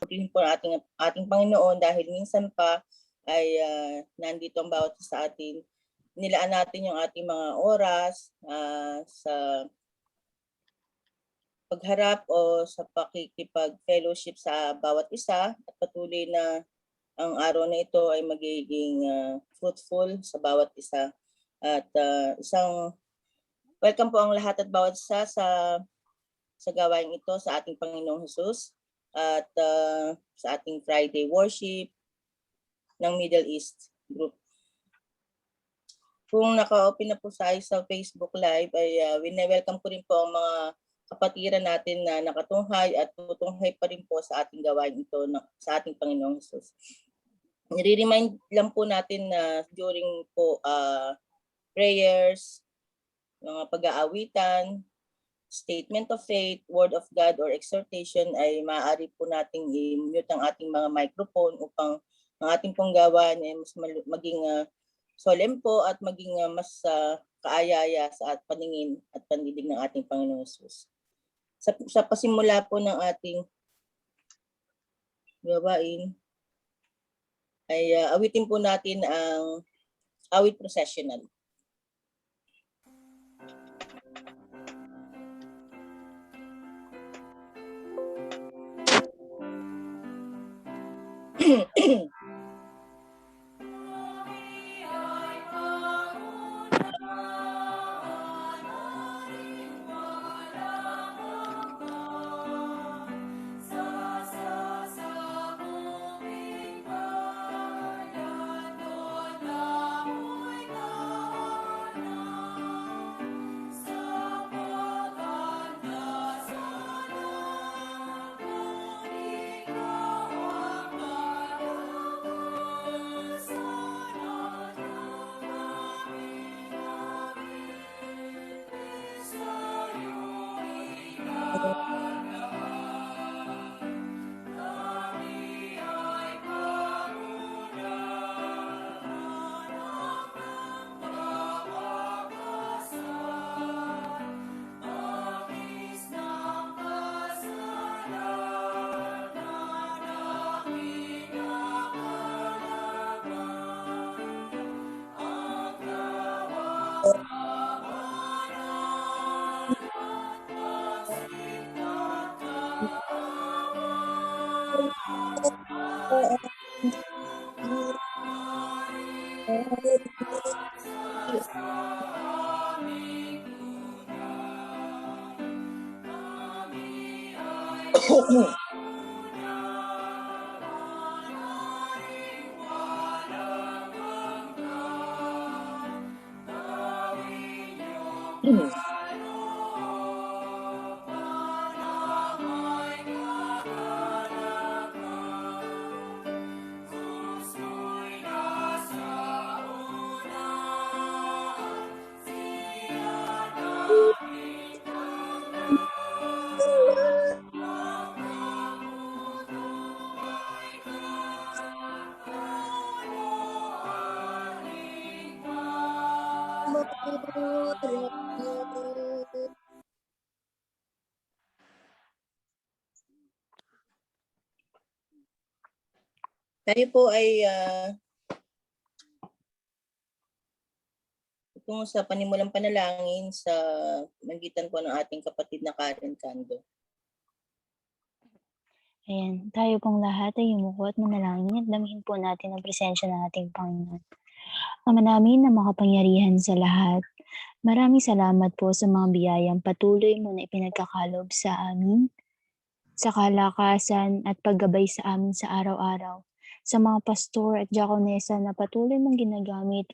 Purihin po ating Panginoon dahil minsan pa ay nandito ang bawat sa atin. Nilaan natin yung ating mga oras sa pagharap o sa pakikipag-fellowship sa bawat isa at patuloy na ang araw na ito ay magiging fruitful sa bawat isa. At isang welcome po ang lahat at bawat isa sa gawain ito sa ating Panginoong Hesus at sa ating Friday worship ng Middle East Group. Kung naka-open na po sa Facebook Live ay wine-welcome ko rin po ang mga kapatiran natin na nakatunghay at tutunghay pa rin po sa ating gawain ito sa ating Panginoong Hesus. Nire-remind lang po natin na during po prayers, mga pag-aawitan, statement of faith, word of God or exhortation ay maaari po nating i-mute ang ating mga microphone upang ang ating pong gawain ay mas maging solemn po at maging mas kaayaya sa paningin at pandidig ng ating Panginoong Hesus. Sa pasimula po ng ating gawain ay awitin po natin ang awit processional. Tayo po ay tungo sa panimulang panalangin sa magitan po ng ating kapatid na Karen Cando. Ayan, tayo pong lahat ay yumuko at manalangin at damhin po natin ang presensya ng ating Panginoon. Ama namin na makapangyarihan sa lahat, maraming salamat po sa mga biyayang patuloy mo na ipinagkakalob sa amin, sa kalakasan at paggabay sa amin sa araw-araw, sa mga pastor at diakonesa na patuloy mong ginagamit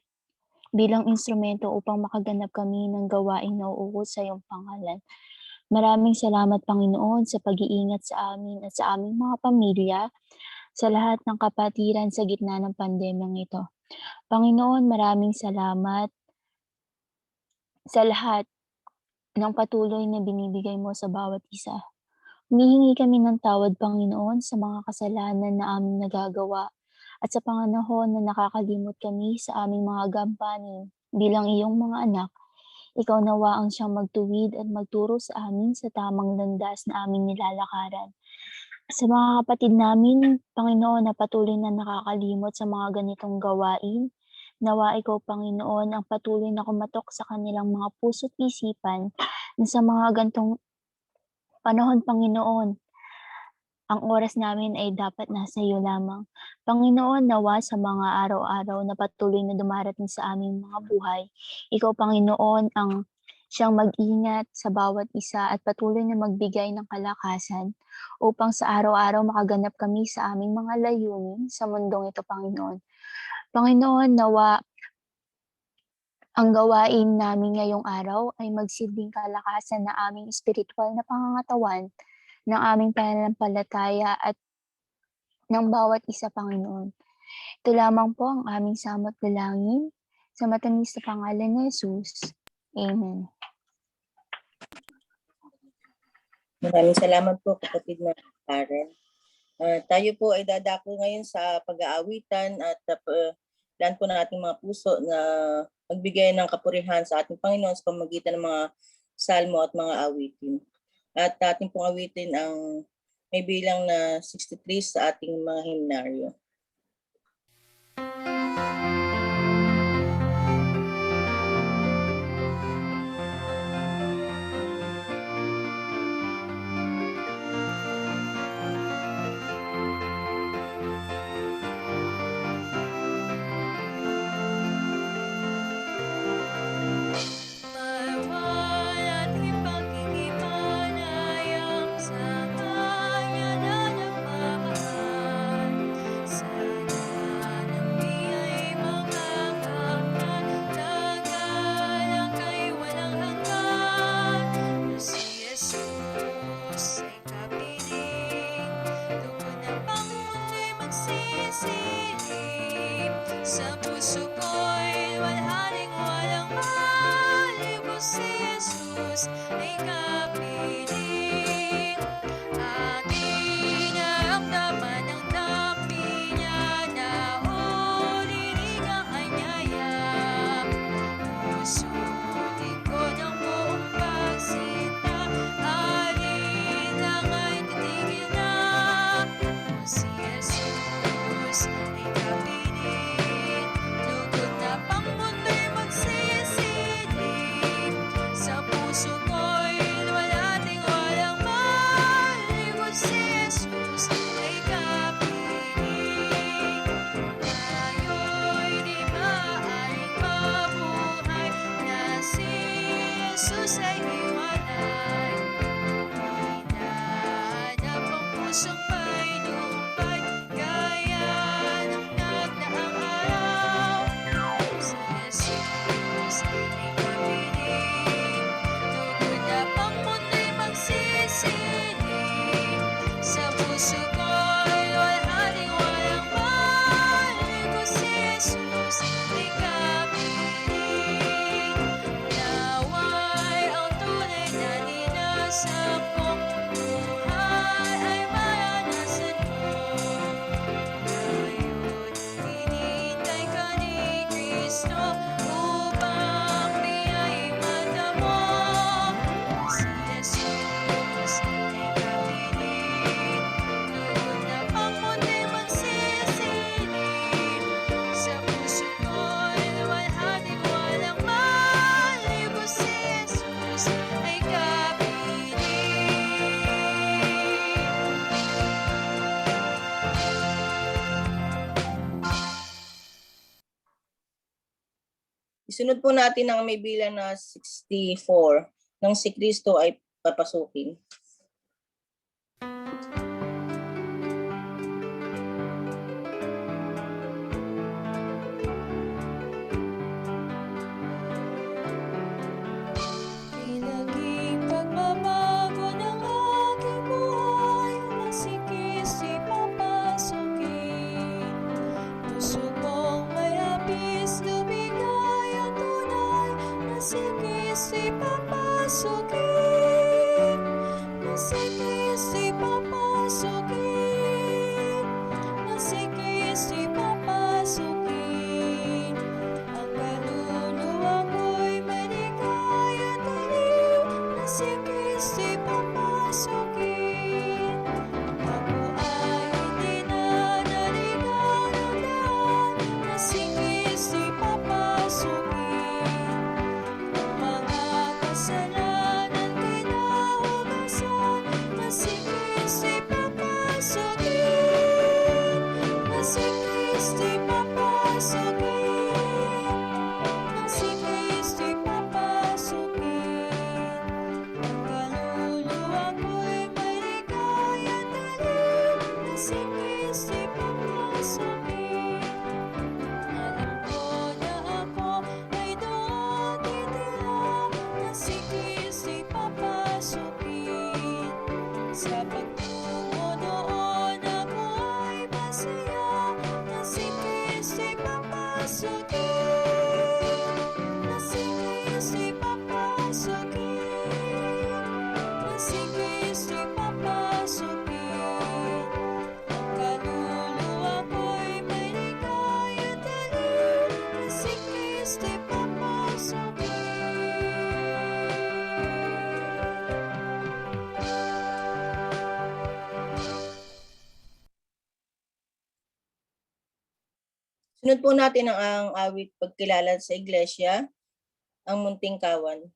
bilang instrumento upang makaganap kami ng gawaing nauukot sa iyong pangalan. Maraming salamat, Panginoon, sa pag-iingat sa amin at sa aming mga pamilya, sa lahat ng kapatiran sa gitna ng pandemyang ito. Panginoon, maraming salamat sa lahat ng patuloy na binibigay mo sa bawat isa. Humihingi kami ng tawad, Panginoon, sa mga kasalanan na aming nagagawa at sa panganahon na nakakalimot kami sa aming mga gampanin bilang iyong mga anak. Ikaw nawa ang siyang magtuwid at magturo sa amin sa tamang landas na aming nilalakaran. Sa mga kapatid namin, Panginoon, na patuloy na nakakalimot sa mga ganitong gawain, nawa Ikaw, Panginoon, ang patuloy na kumatok sa kanilang mga puso't isipan na sa mga ganitong panahon, Panginoon, ang oras namin ay dapat nasa iyo lamang. Panginoon, nawa sa mga araw-araw na patuloy na dumarating sa aming mga buhay, Ikaw, Panginoon, ang siyang mag-ingat sa bawat isa at patuloy na magbigay ng kalakasan upang sa araw-araw makaganap kami sa aming mga layunin sa mundong ito, Panginoon. Panginoon, nawa ang gawain namin ngayong araw ay magsilbing kalakasan na aming espirituwal na pangangatawan ng aming pananampalataya at ng bawat isa, Panginoon. Ito lamang po ang aming samot dalangin sa matamis na pangalan ni Jesus. Amen. Maraming salamat po, kapatid na Karen. Tayo po ay dadako ngayon sa pag-aawitan at plan po ng ating mga puso na magbigay ng kapurihan sa ating Panginoon sa pamamagitan ng mga salmo at mga awitin. At ating pong awitin ang may bilang na 63 sa ating mga himnaryo. Sa puso ko'y walhaling walang malibos si Jesus ay kapiling. Aking naramdaman ang dampi niya na ulinig ang anyaya. Pusutin ko ng buong pagsinta, alin lang ay titigil na. Si Jesus ay kapiling. Sa puso ko'y walating walang malibos si Jesus ay kapiling. Tayo'y di maaaring mabuhay na si Jesus ay iwalay. Hinahanap ang pusong painumpay gaya ng nagdaang araw. Si Jesus ay kapiling. Sa puso ko'y walhaling walang malibos si Jesus ay kapiling. Nawa'y ang tunay na linasang kong buhay ay maranasan mo. Ngayon, hinihintay ka ni Kristo upang biya'y matamo. Si Jesus ay kapiling. Lugod na pang mundo'y magsisilip. Sa puso ko'y walhaling walang malibos si Jesus ay kapiling. Isunod po natin ang may bilang na 64 nang si Kristo ay papasukin. Naging pagbabago ng aking buhay nang si Kristo'y papasukin. Puso kong may hapis, lumigay at tunay na si Kristo'y papasukin. Na si Kristo'y papasukin. Na si Kristo'y papasukin. Ang kaluluwa ko'y maligay at aliw na si Kristo'y papasukin. Ako Sunod po natin ang awit pagkilala sa iglesia, ang Munting Kawan.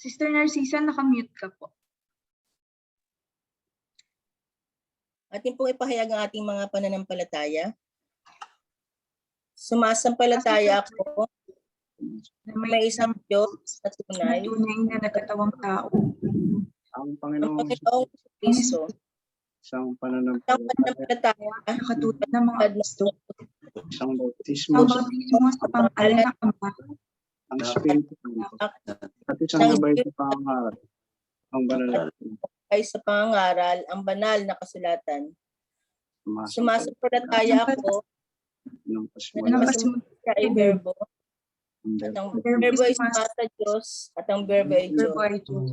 Sister Narcisa, nakamute ka po. Atin pong ipahayag ang ating mga pananampalataya. Sumasampalataya ako Na na may isang Diyos na tunay, tunay na nagkatawang tao. Ang ang Panginoong Panginoong Kristo, isang ang pananampalataya, pananampalataya, Nakatulad ng mga apostol. isang Ang bautismo bautismo sa pangalan ng Ama, ang Espiritu Santo, at isang gabay sa pangaral, ang banal na ay sa pangangaral ang banal na kasulatan. sumasampalataya Sumasampalataya ako ng na pasimula Sumasampalataya siya ay verbo, ng at ang Verbo. verbo ay sumasa Diyos, at ang verbo ay Diyos. verbo ay Diyos.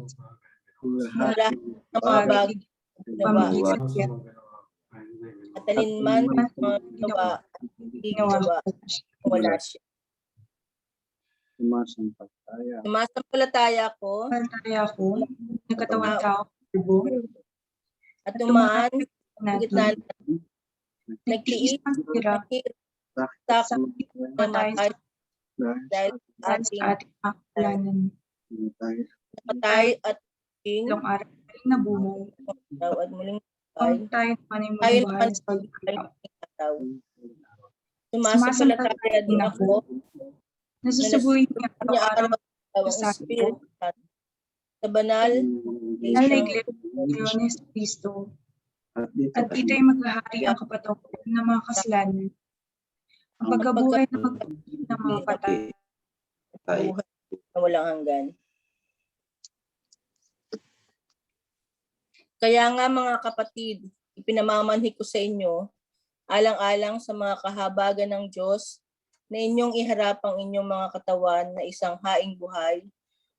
Ang Ang lahat lahat ng mga bagay ginawa, Pamilya, at alinman mga ginawa, hindi ginawa, wala siya. sumasampalataya Sumasampalataya ako Pantaya ko, nagkatawang tao, verbo, at tumaan sa natin, gitna ng nagtiis ng hirap, sa matay namatay dahil sa ating ating kasalanan. namatay at muling Ilang araw ay nabuhay. daw at muling Kung buhay. tayo naman ay Tayo mabuhay naman sa ay pagkakataon. araw. Sumasampalataya din ako Nasusubuhin niya niya araw-araw araw ang sa Espiritu Santo sa banal na Iglesia ni Cristo. At dito At dito ay maghahari ang kapatawaran ng mga kasalanan pagkabuhay na magpapit ng mga patay. buhay na walang hanggan. Kaya nga mga kapatid, ipinamamanhik ko sa inyo, alang-alang sa mga kahabagan ng Diyos, na inyong iharap ang inyong mga katawan na isang haing buhay,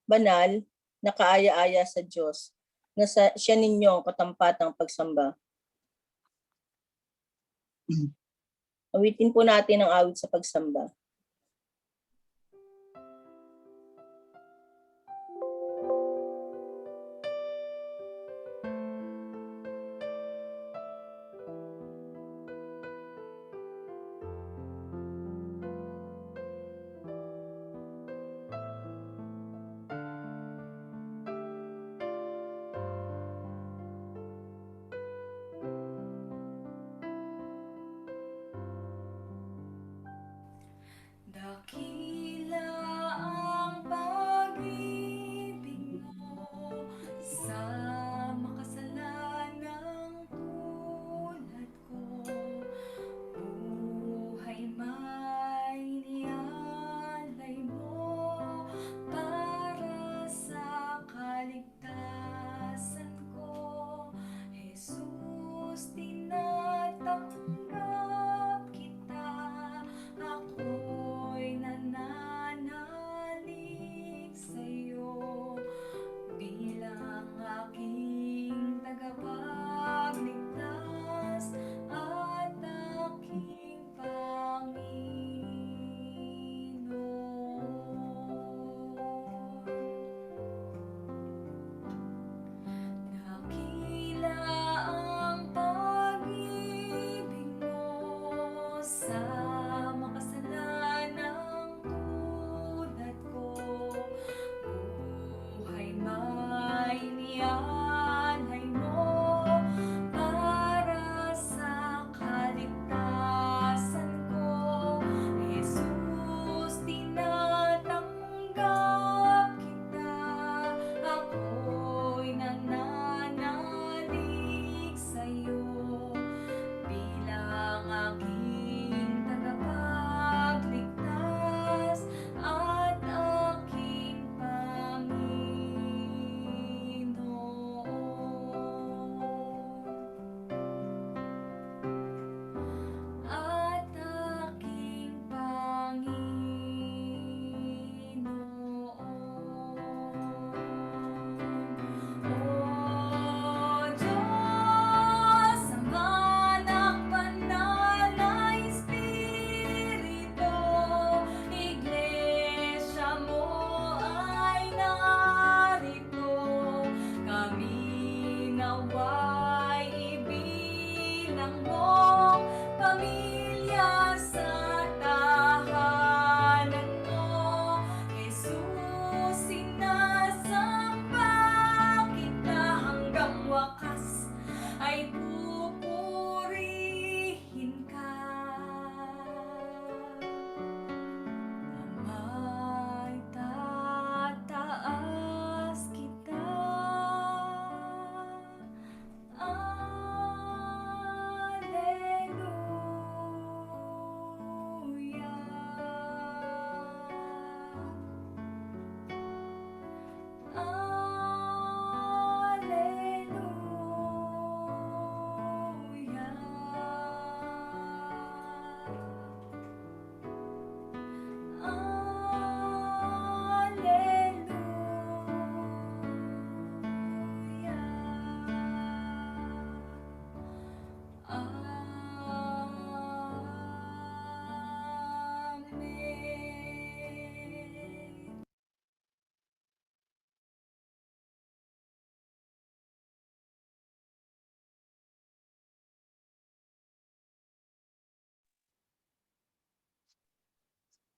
banal, na kaaya-aya sa Diyos, na siya ninyong katampatang pagsamba. Awitin po natin ang awit sa pagsamba. Dakila ang pag-ibig mo sa makasalanang tulad ko. Buhay may nialay mo para sa kaligtasan ko. Jesus, tinatanggap kita. Ako'y nananalig sa'yo bilang aking tagapagligtas at aking Panginoon. Dakila ang pag-ibig mo sa makasalanang tulad ko. Buhay may nialay mo para sa kaligtasan ko. Jesus, tinatanggap kita. Ako'y nananalig sa'yo bilang aking tagapagligtas at aking Panginoon. At aking Panginoon. O Diyos, Ama, Anak, Banal na Espiritu, Iglesia mo ay narito. Kami nawa'y ibilang mong pamilya sa tahanan mo. Jesus, sinasamba kita hanggang wakas ay pupurihin ka. Ama'y tataas kita. Amen.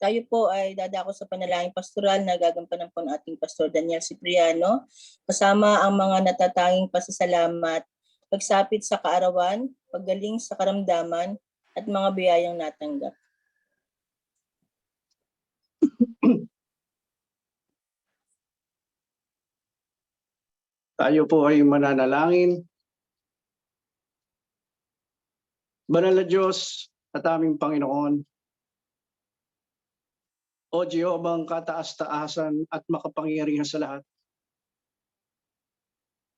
Tayo po ay dadako sa panalangin pastoral na gagampanan po ng ating Pastor Daniel Cipriano, kasama ang mga natatanging pasasalamat, pagsapit sa kaarawan, paggaling sa karamdaman, at mga biyayang natanggap. Tayo po ay mananalangin. Banal na Diyos at aming Panginoon, O Jehovah kataas-taasan at makapangyarihan sa lahat,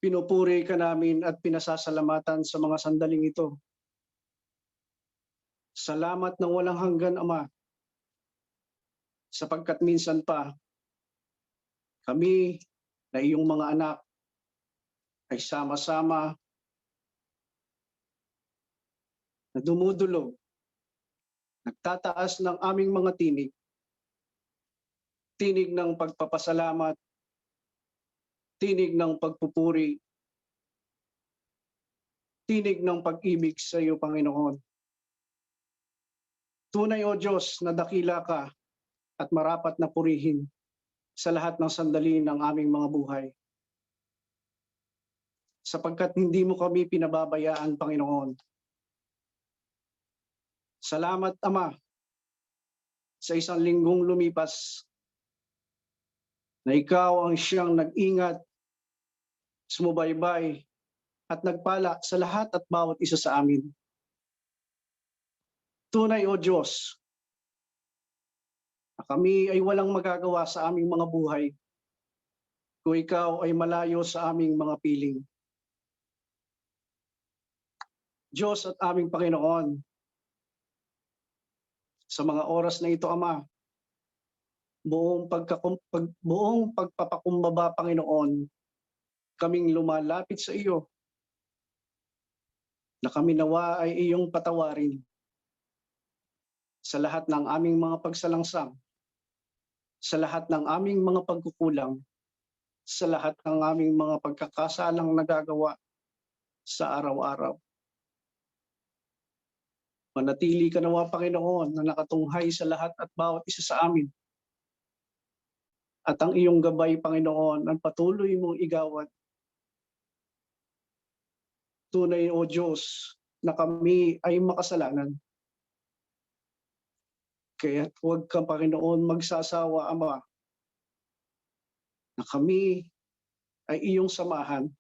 pinupuri ka namin at pinasasalamatan sa mga sandaling ito. Salamat ng walang hanggan, Ama, sapagkat minsan pa kami na iyong mga anak ay sama-sama na dumudulog, nagtataas ng aming mga tinig, tinig ng pagpapasalamat, tinig ng pagpupuri, tinig ng pag-ibig sa iyo, Panginoon. Tunay, O Diyos, na dakila ka at marapat na purihin sa lahat ng sandali ng aming mga buhay. Sapagkat hindi mo kami pinababayaan, Panginoon. Salamat, Ama, sa isang linggong lumipas na ikaw ang siyang nag-ingat, sumubaybay, at nagpala sa lahat at bawat isa sa amin. Tunay, O Diyos, na kami ay walang magagawa sa aming mga buhay kung ikaw ay malayo sa aming mga piling. Diyos at aming Panginoon, sa mga oras na ito, Ama, buong pagpapakumbaba, Panginoon, kaming lumalapit sa iyo, na kami nawa ay iyong patawarin sa lahat ng aming mga pagsalangsang, sa lahat ng aming mga pagkukulang, sa lahat ng aming mga pagkakasalang nagagawa sa araw-araw. Manatili ka nawa, Panginoon, na nakatunghay sa lahat at bawat isa sa amin. At ang iyong gabay, Panginoon, ang patuloy mong igawad. Tunay, O Diyos, na kami ay makasalanan. Kaya huwag ka, Panginoon, magsasawa, Ama, na kami ay iyong samahan,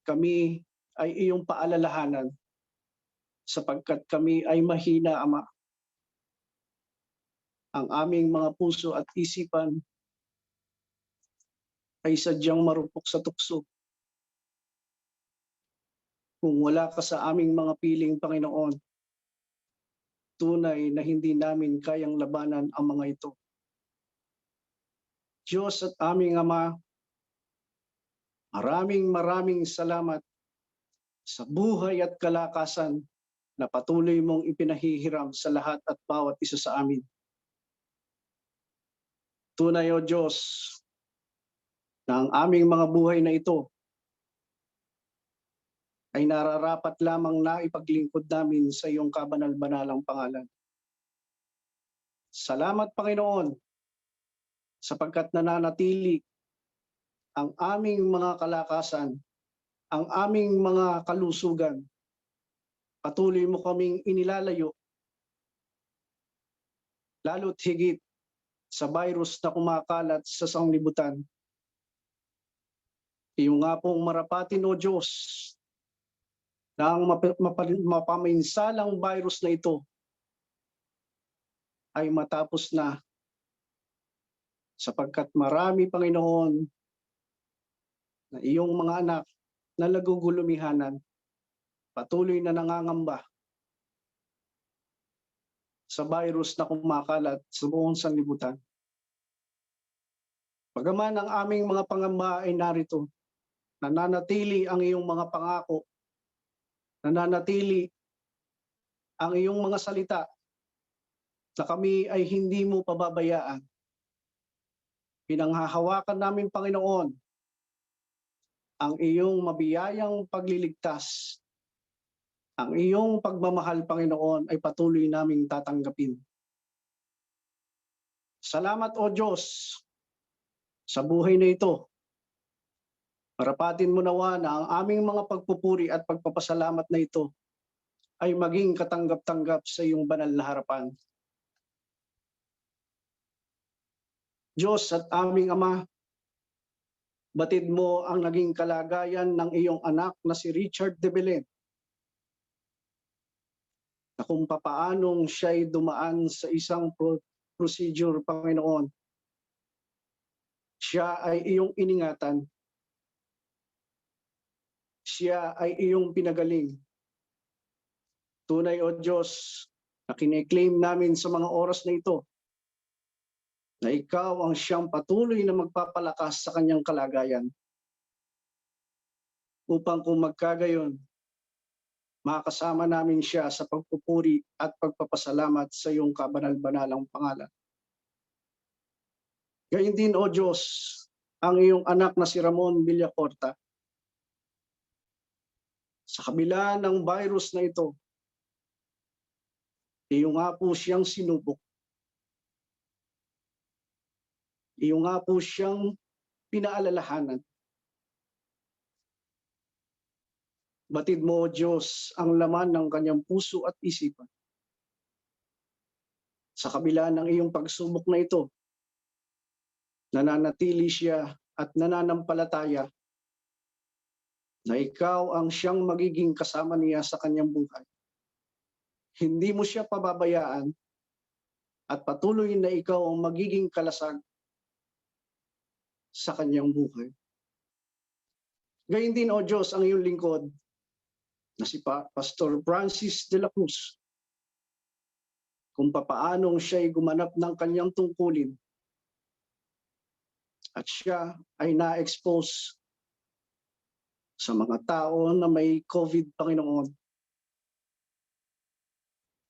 kami ay iyong paalalahanan, sapagkat kami ay mahina, Ama. Ang aming mga puso at isipan ay sadyang marupok sa tukso. Kung wala ka sa aming mga piling, Panginoon, tunay na hindi namin kayang labanan ang mga ito. Diyos at aming Ama, maraming salamat sa buhay at kalakasan na patuloy mong ipinahihiram sa lahat at bawat isa sa amin. Tunay, O Diyos, na ang aming mga buhay na ito ay nararapat lamang na ipaglingkod namin sa iyong kabanal-banalang pangalan. Salamat, Panginoon, sapagkat nananatili ang aming mga kalakasan, ang aming mga kalusugan. Patuloy mo kaming inilalayo, lalo't higit sa virus na kumakalat sa sanglibutan. Iyong nga pong marapatin, O Diyos, na ang mapaminsalang virus na ito ay matapos na, sapagkat marami, Panginoon, na iyong mga anak na nagugulumihanan, patuloy na nangangamba sa virus na kumakalat sa buong sanlibutan. Bagaman ang aming mga pangamba ay narito, nananatili ang iyong mga pangako, nananatili ang iyong mga salita na kami ay hindi mo pababayaan. Pinanghahawakan namin, Panginoon, ang iyong mabiyayang pagliligtas. Ang iyong pagmamahal, Panginoon, ay patuloy naming tatanggapin. Salamat, O Diyos, sa buhay na ito. Parapatin mo nawa na ang aming mga pagpupuri at pagpapasalamat na ito ay maging katanggap-tanggap sa iyong banal na harapan. Diyos at aming Ama, batid mo ang naging kalagayan ng iyong anak na si Richard de Belen, na kung papaanong siya'y dumaan sa isang procedure, Panginoon. Siya ay iyong iningatan. Siya ay iyong pinagaling. Tunay, O Diyos, na kine-claim namin sa mga oras na ito na ikaw ang siyang patuloy na magpapalakas sa kanyang kalagayan. Upang kung magkagayon, makasama namin siya sa pagpupuri at pagpapasalamat sa iyong kabanal-banalang pangalan. Gayun din, O Diyos, ang iyong anak na si Ramon Villacorta. Sa kabila ng virus na ito, iyo nga po siyang sinubok. Iyo nga po siyang pinaalalahanan. Batid mo, O Diyos, ang laman ng kanyang puso at isipan. Sa kabila ng iyong pagsubok na ito, nananatili siya at nananampalataya na ikaw ang siyang magiging kasama niya sa kanyang buhay. Hindi mo siya pababayaan at patuloy na ikaw ang magiging kalasag sa kanyang buhay. Gayun din, O Diyos, ang iyong lingkod na si Pastor Francis de la Cruz, kung papaanong siya'y gumanap ng kanyang tungkulin at siya ay na-expose sa mga tao na may COVID, Panginoon.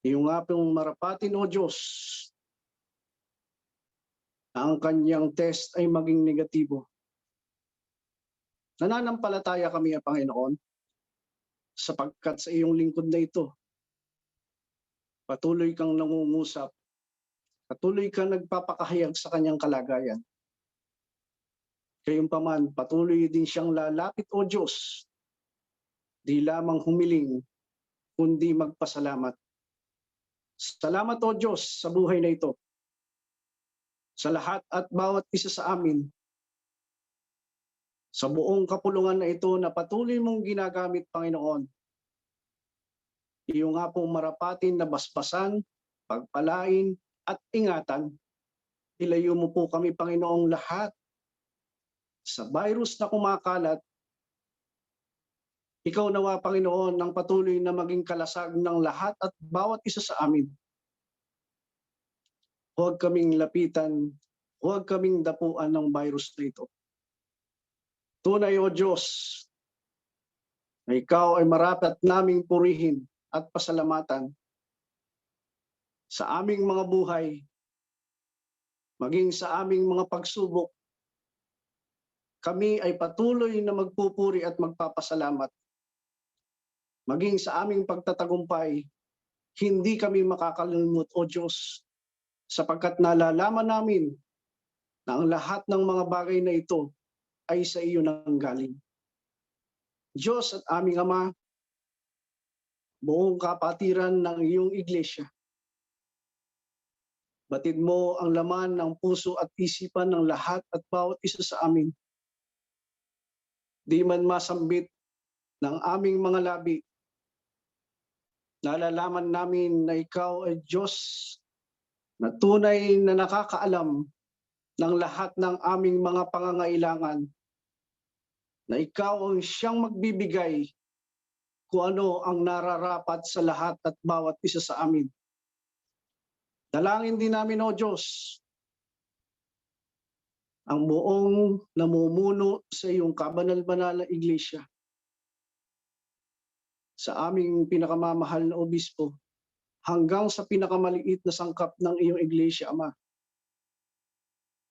Iyo nga pong marapatin, O Diyos, na ang kanyang test ay maging negatibo. Nananampalataya kami, Panginoon, sapagkat sa iyong lingkod na ito, patuloy kang nangungusap, patuloy kang nagpapakahayag sa kanyang kalagayan. Gayunpaman, patuloy din siyang lalapit, O Diyos, di lamang humiling, kundi magpasalamat. Salamat, O Diyos, sa buhay na ito. Sa lahat at bawat isa sa amin, sa buong kapulungan na ito na patuloy mong ginagamit, Panginoon. Iyo nga pong marapatin na basbasan, pagpalain at ingatan. Ilayo mo po kami, Panginoong, lahat sa virus na kumakalat. Ikaw nawa, Panginoon, ang patuloy na maging kalasag ng lahat at bawat isa sa amin. Huwag kaming lapitan, huwag kaming dapuan ng virus na ito. Tunay, O Diyos, na ikaw ay marapat naming purihin at pasalamatan sa aming mga buhay, maging sa aming mga pagsubok. Kami ay patuloy na magpupuri at magpapasalamat. Maging sa aming pagtatagumpay, hindi kami makakalimot, O Diyos, sapagkat nalalaman namin na ang lahat ng mga bagay na ito ay sa iyo nanggaling. Diyos at aming Ama, buong kapatiran ng iyong iglesia, batid mo ang laman ng puso at isipan ng lahat at bawat isa sa amin. Di man masambit ng aming mga labi, nalalaman namin na ikaw ay Diyos na tunay na nakakaalam ng lahat ng aming mga pangangailangan, na ikaw ang siyang magbibigay kung ano ang nararapat sa lahat at bawat isa sa amin. Dalangin din namin, O Diyos, ang buong namumuno sa iyong kabanal-banal na iglesia, sa aming pinakamamahal na obispo, hanggang sa pinakamaliit na sangkap ng iyong iglesia, Ama.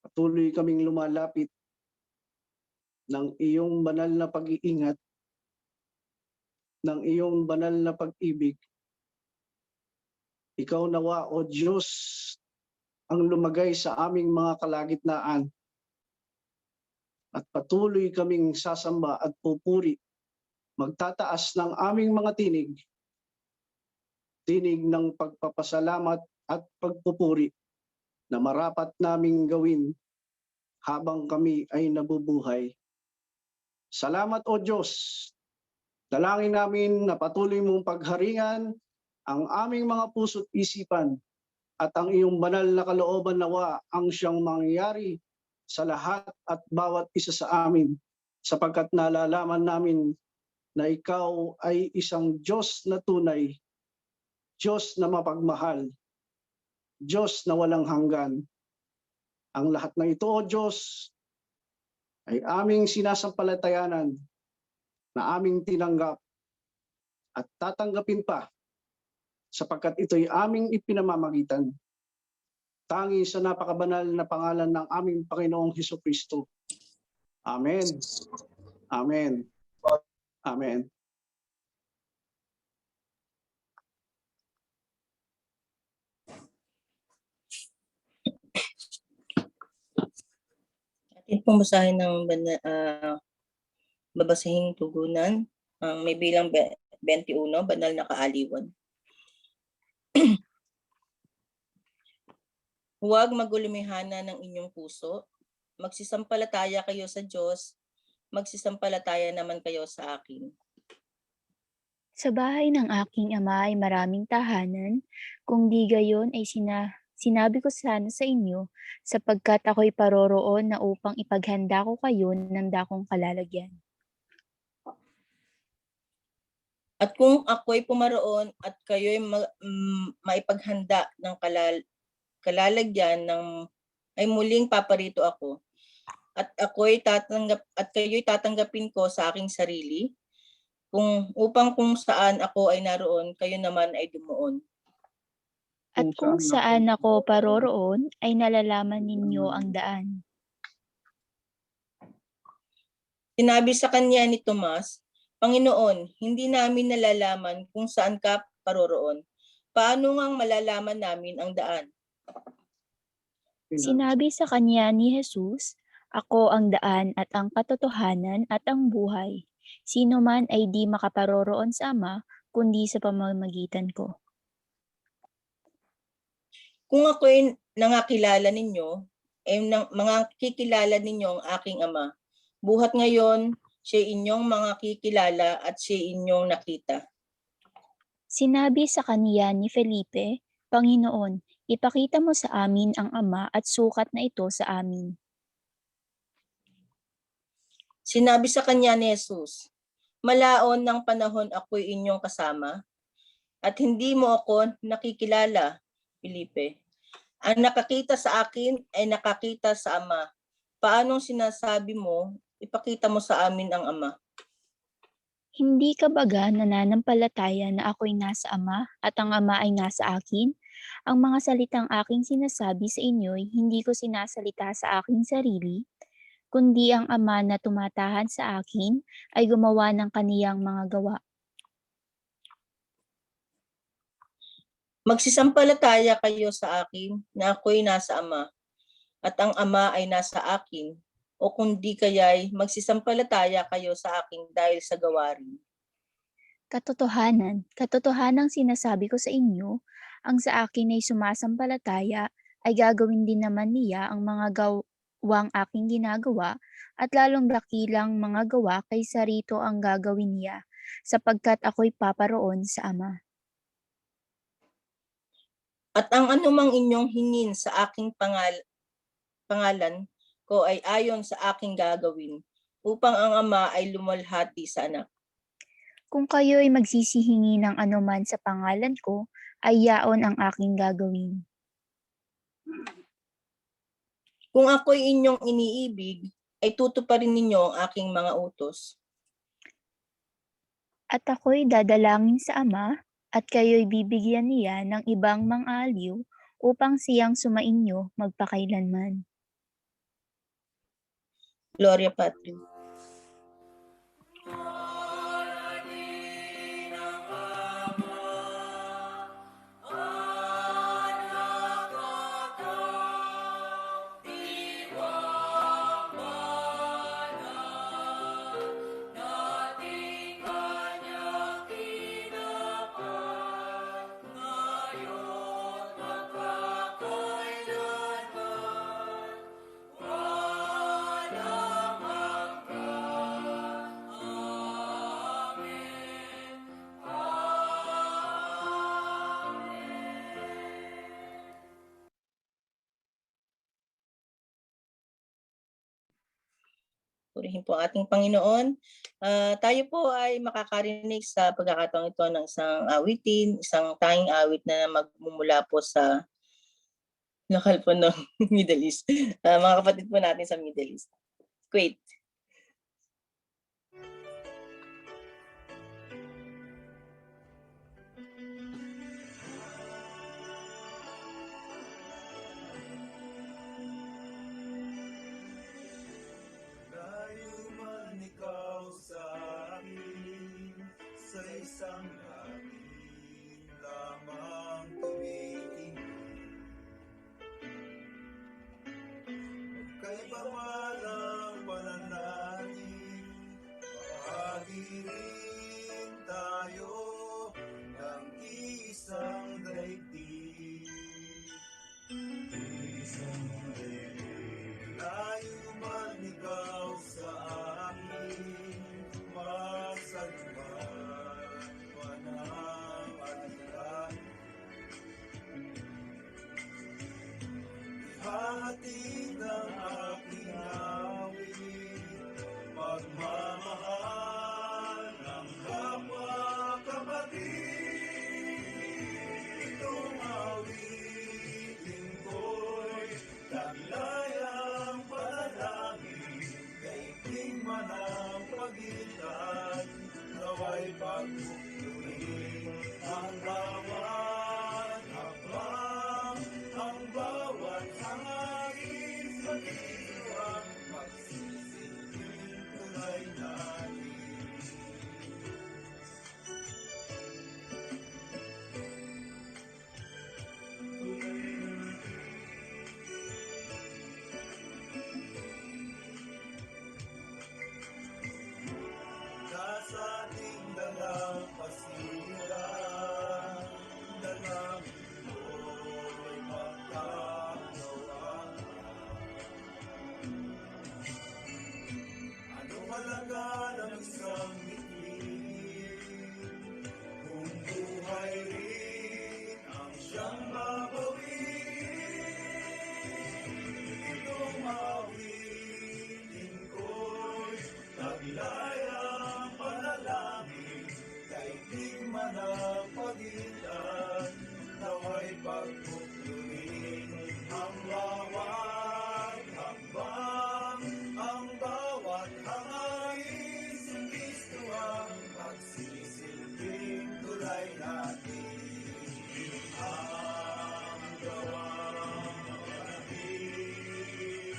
Patuloy kaming lumalapit ng iyong banal na pag-iingat, ng iyong banal na pag-ibig. Ikaw nawa, O Diyos, ang lumagay sa aming mga kalagitnaan, at patuloy kaming sasamba at pupuri, magtataas ng aming mga tinig, tinig ng pagpapasalamat at pagpupuri na marapat naming gawin habang kami ay nabubuhay. Salamat, O Diyos. Dalangin namin na patuloy mong pagharingan ang aming mga puso't isipan at ang iyong banal na kalooban nawa ang siyang mangyayari sa lahat at bawat isa sa amin, sapagkat nalalaman namin na ikaw ay isang Diyos na tunay, Diyos na mapagmahal, Diyos na walang hanggan. Ang lahat ng ito, O Diyos, ay aming sinasampalatayanan na aming tinanggap at tatanggapin pa sapagkat ito'y aming ipinamamagitan. Tangi sa napakabanal na pangalan ng aming Panginoong Hesukristo. Amen. Amen. Amen. Atin pong basahin ng babasahing tugunan. May bilang 21, banal na kaaliwan. Huwag magulumihana ng inyong puso. Magsisampalataya kayo sa Diyos. Magsisampalataya naman kayo sa akin. Sa bahay ng aking ama ay maraming tahanan, kung di gayon ay sinabi ko sana sa inyo, sapagkat ako'y paroroon na upang ipaghanda ko kayo ng dakong kalalagyan. At kung ako'y pumaroon at kayo'y maipaghanda ng kalalagyan ay muling paparito ako. At kayo'y tatanggapin ko sa aking sarili, upang kung saan ako ay naroon, kayo naman ay dumuon. At kung saan ako paroroon, ay nalalaman ninyo ang daan. Sinabi sa kanya ni Tomas, Panginoon, hindi namin nalalaman kung saan ka paroroon. Paano ngang malalaman namin ang daan? Sinabi sa kanya ni Jesus, ako ang daan at ang katotohanan at ang buhay. Sino man ay di makaparoroon sa Ama, kundi sa pamamagitan ko. Kung ako'y nangakilala ninyo, mga kikilala ninyo ang aking Ama. Buhat ngayon, siya inyong mga kikilala at siya inyong nakita. Sinabi sa kaniya ni Felipe, Panginoon, ipakita mo sa amin ang Ama at sukat na ito sa amin. Sinabi sa kanya ni Jesus, malaon ng panahon ako'y inyong kasama at hindi mo ako nakikilala, Felipe. Ang nakakita sa akin ay nakakita sa Ama. Paanong sinasabi mo, ipakita mo sa amin ang Ama? Hindi ka baga nananampalataya na ako'y nasa Ama at ang Ama ay nasa akin? Ang mga salitang aking sinasabi sa inyo'y hindi ko sinasalita sa aking sarili, kundi ang Ama na tumatahan sa akin ay gumawa ng kaniyang mga gawa. Magsisampalataya kayo sa akin na ako'y nasa Ama at ang Ama ay nasa akin, o kundi kaya'y magsisampalataya kayo sa akin dahil sa gawarin. Katotohanang sinasabi ko sa inyo, ang sa akin ay sumasampalataya ay gagawin din naman niya ang mga gawang aking ginagawa at lalong dakilang mga gawa kaysa rito ang gagawin niya, sapagkat ako'y paparoon sa Ama. At ang anumang inyong hingin sa aking pangalan ko ay ayon sa aking gagawin, upang ang Ama ay lumalhati sa Anak. Kung kayo'y magsisihingi ng anuman sa pangalan ko, ay yaon ang aking gagawin. Kung ako'y inyong iniibig, ay tutuparin ninyo ang aking mga utos. At ako'y dadalangin sa Ama, at kayo'y bibigyan niya ng ibang mang-aliw upang siyang sumainyo magpakailanman. Gloria Patri. Purihin po ang ating Panginoon. Tayo po ay makakarinig sa pagkakataong ito ng isang awitin, isang tanging awit na magmumula po sa lokal po ng Middle East. Mga kapatid po natin sa Middle East. Kuwait. Layo man ikaw sa akin, sa isang langit lamang tumitingin. Magkaiba man ang pananalig, bahagi rin tayo ng isang daigdig. Isang daigdig. Layo man ikaw sa akin, masagman man ang alalahanin. Ihahatid ang aking awit, pagmamahal ng kapwa-kapatid. Itong awitin ko'y taglayang panalangin, daigdig man ang pagitan, nawa'y pagpupuluin ang bawat hakbang, ang bawat hangin sa diwa, magsisilbing tulay natin. Nasa ating dalampasigan, dalangin ko'y magkakawaan. Ano halaga ng isang mitwin, kung buhay rin ang siyang babawin? Itong awitin ko'y taglayang panalangin, daigdig man ang pagitan, nawa'y pagpupuluin ang bawat hakbang, ang bawat hangin sa Kristo ang magsisilbing tulay natin. Ang gawang manahid,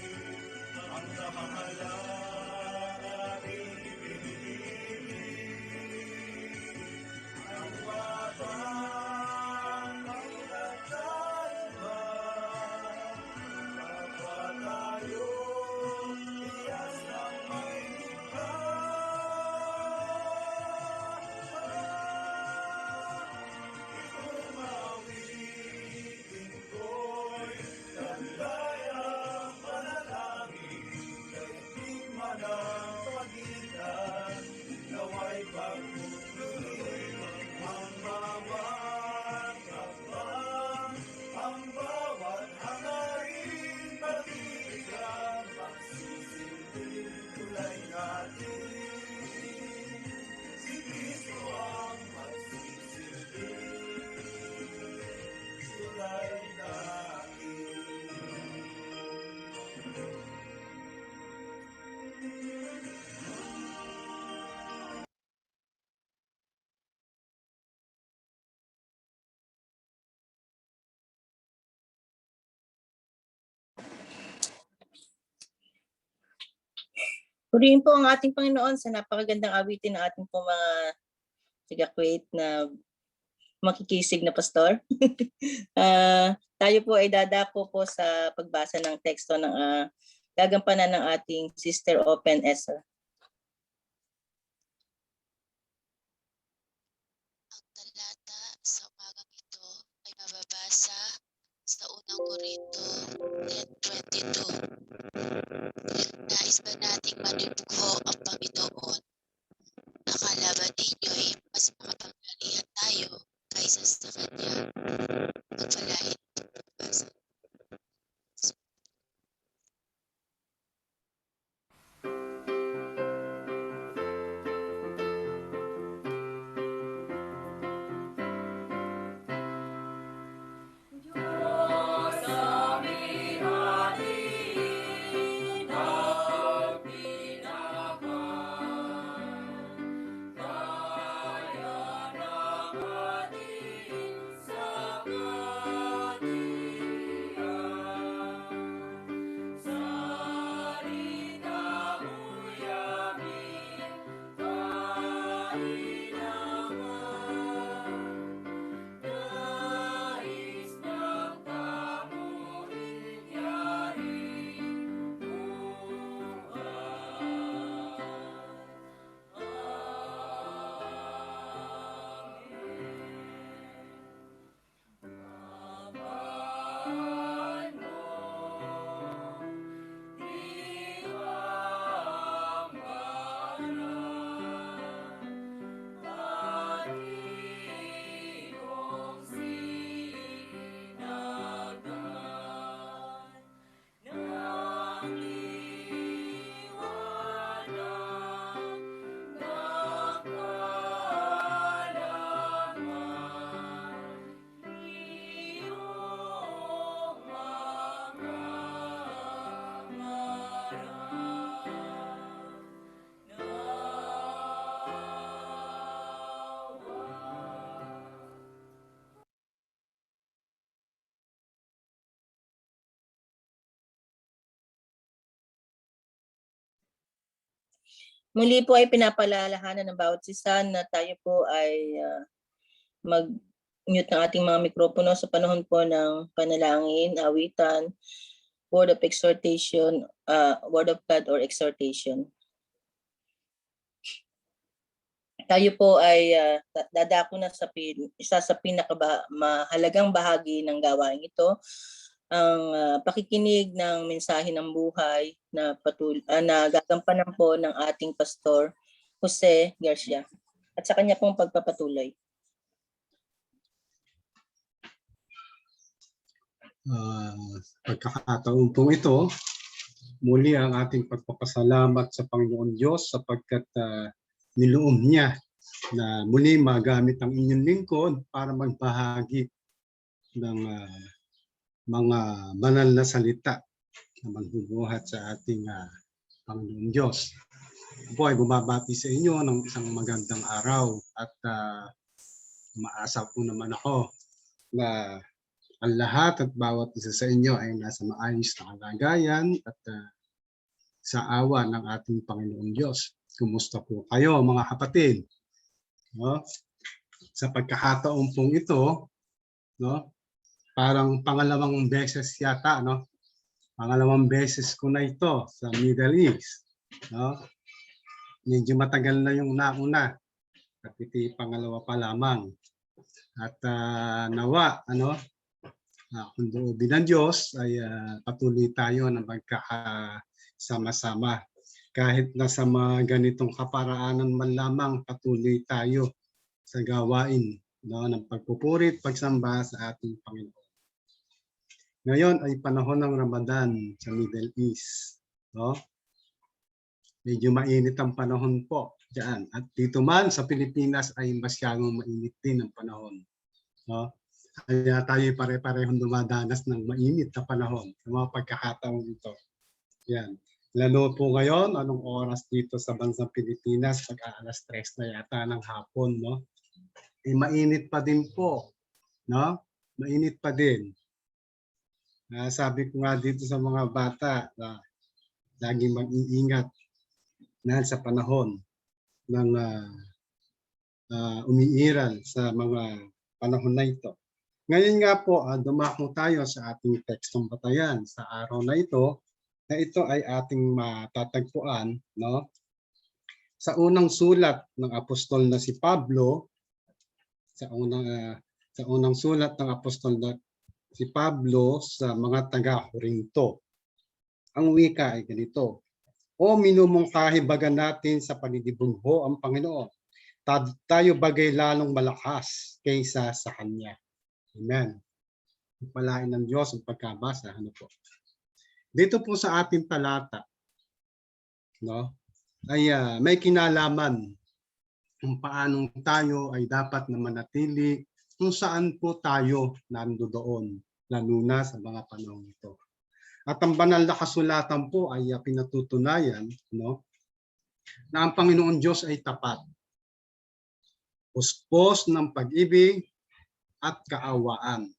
ang namahalang ating ibinibig, ang wabang ang nagdalma, kapwa tayo iyas ng may likha. Itong awitin ko'y taglayang panalangin, daigdig man ang pagitan, nawa'y pagpupuluin ang bawat hakbang, ang bawat hangarin, pag-ibig magsisilbing tulay natin. Si Kristo ang magsisilbing tulay natin. Purihin po ang ating Panginoon sa napakagandang awitin ng ating po mga taga-Kuwait na makikisig na pastor. Tayo po ay dadako po sa pagbasa ng teksto ng gagampanan ng ating Sister Open Esther. Ang talata sa umagang ito ay mababasa sa unang Korinto 10:22. Nais ba nating manibugho ang Panginoon? Akala ba ninyo'y mas makapangyarihan tayo kaysa sa Kanya? Magpalain ang pagbasa. Muli po ay pinapaalalahanan ng bawat isa na tayo po ay mag-mute ng ating mga mikropono sa panahon po ng panalangin, awitan, word of exhortation, word of God or exhortation. Tayo po ay dadako na sa isa sa pinakamahalagang bahagi ng gawain ito, ang pakikinig ng mensahe ng buhay na gagampanan po ng ating pastor Jose Garcia at sa kanya pong pagpapatuloy. Pagkakataon pong ito, muli ang ating pagpapasalamat sa Panginoon Diyos sapagkat niloob niya na muli magamit ang inyong lingkod para magbahagi ng mga banal na salita na magbubuhat sa ating Panginoon Diyos. Ako ay bumabati sa inyo ng isang magandang araw at umaasa po naman ako na ang lahat at bawat isa sa inyo ay nasa maayos na kalagayan at sa awa ng ating Panginoon Diyos. Kumusta po kayo mga kapatid? No? Sa pagkakataon pong ito, no? Parang pangalawang beses yata, no? Pangalawang beses ko na ito sa Middle East. No? Medyo matagal na yung nauna at ito pangalawa pa lamang. At nawa, kung doobin ng Diyos ay patuloy tayo na magkakasama-sama. Kahit nasa mga ganitong kaparaanan man lamang, patuloy tayo sa gawain ng pagpupuri at pagsamba sa ating Panginoon. Ngayon ay panahon ng Ramadan sa Middle East. No? Medyo mainit ang panahon po dyan. At dito man sa Pilipinas ay masyadong mainit din ang panahon. No? Kaya tayo pare-parehong dumadanas ng mainit na panahon sa mga pagkakataong ito. Yan. Lalo po ngayon, anong oras dito sa bansang Pilipinas, pag-alas 3 na yata ng hapon, no? Mainit pa din po, no? Mainit pa din. Sabi ko nga dito sa mga bata na laging mag-iingat na sa panahon ng umiiral sa mga panahon na ito. Ngayon nga po, dumako tayo sa ating tekstong batayan sa araw na ito ay ating matatagpuan, no? Sa unang sulat ng apostol na si Pablo, sa unang sulat ng apostol na si Pablo sa mga taga-Korinto. Ang wika ay ganito: O minumungkahi baga natin sa panidibugho ang Panginoon, tayo bagay lalong malakas kaysa sa Kanya. Amen. Palain ng Diyos ang pagkabasa. Dito po sa ating talata, no, ay may kinalaman kung paanong tayo ay dapat na manatili kung saan po tayo nandoon, lalo na sa mga panahon ito. At ang banal na kasulatan po ay pinatutunayan, no, na ang Panginoon Diyos ay tapat, puspos ng pag-ibig at kaawaan,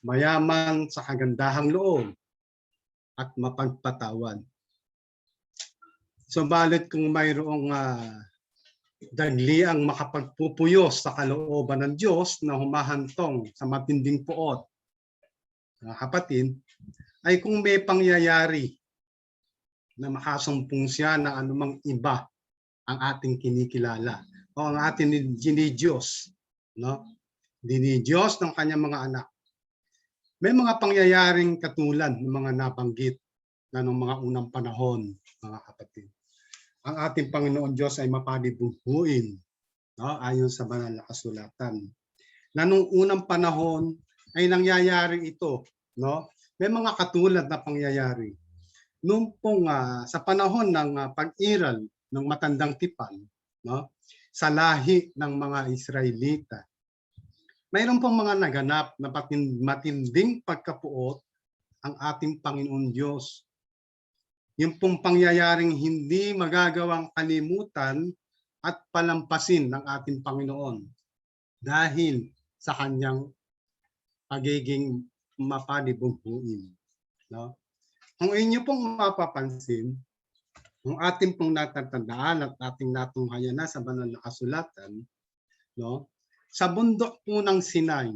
mayaman sa kagandahang loob at mapagpatawad. Subalit kung mayroong dagliang makapagpupuyos sa kalooban ng Diyos na humahantong sa matinding puot, mga kapatid, ay kung may pangyayari na makasumpong siya na anumang iba ang ating kinikilala o ang ating dinidiyos, no? Dinidiyos ng kanyang mga anak. May mga pangyayaring katulad ng mga nabanggit na ng mga unang panahon, mga kapatid. Ang ating Panginoon Diyos ay mapanibubuin, no? Ayon sa banal na kasulatan. Na nung unang panahon ay nangyayari ito, no? May mga katulad na pangyayari. Nung pong sa panahon ng pag-iral ng matandang tipan, no? Sa lahi ng mga Israelita, mayroon pong mga naganap na matinding pagkapuot ang ating Panginoon Diyos. Yung pong pangyayaring hindi magagawang kalimutan at palampasin ng ating Panginoon dahil sa kanyang pagiging mapanibubuin. No? Kung inyo pong mapapansin, Ang ating pong natatandaan at ating natunghayan na sa banal na kasulatan, no? Sa bundok po ng Sinai,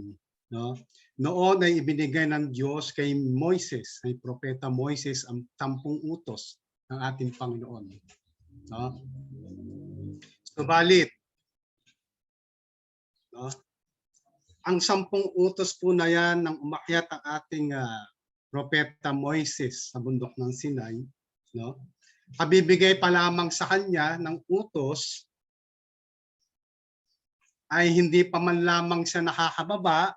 no? Noon ay ibinigay ng Diyos kay Moises, kay propeta Moises ang 10 utos ng ating Panginoon, no? Subalit, no? Ang 10 utos po na yan nang umakyat ang ating propeta Moises sa bundok ng Sinai, no? Kabibigay pa lamang sa kanya ng utos ay hindi pa man lamang siya nakakababa,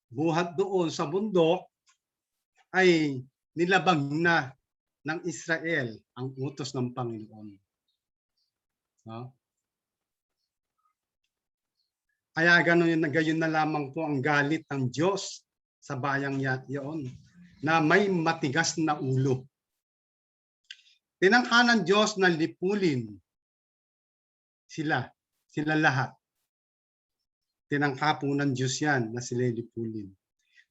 buhat doon sa bundok, ay nilabag na ng Israel ang utos ng Panginoon. No? Kaya gayon na lamang po ang galit ng Diyos sa bayang iyon na may matigas na ulo. Tinangka ng Diyos na lipulin sila lahat. Tinangka po ng Diyos yan na sila lipulin.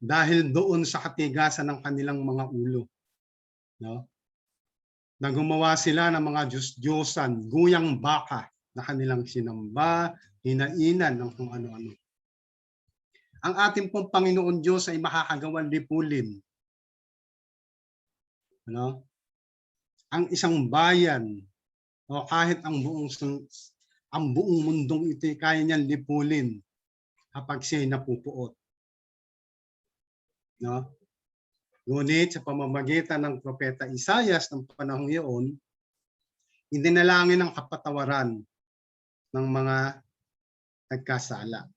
Dahil doon sa katigasan ng kanilang mga ulo. No? Na gumawa sila ng mga Diyos-Diyosan, guyang baka na kanilang sinamba, hinainan ng kung ano-ano. Ang ating pong Panginoon Diyos ay makakagawang lipulin. Ano? Ang isang bayan o kahit ang buong mundong ito kaya niyang lipulin kapag siya'y napupuot. No? Ngunit sa pamamagitan ng propeta Isaias ng panahong iyon, idinalangin ang kapatawaran ng mga nagkasala.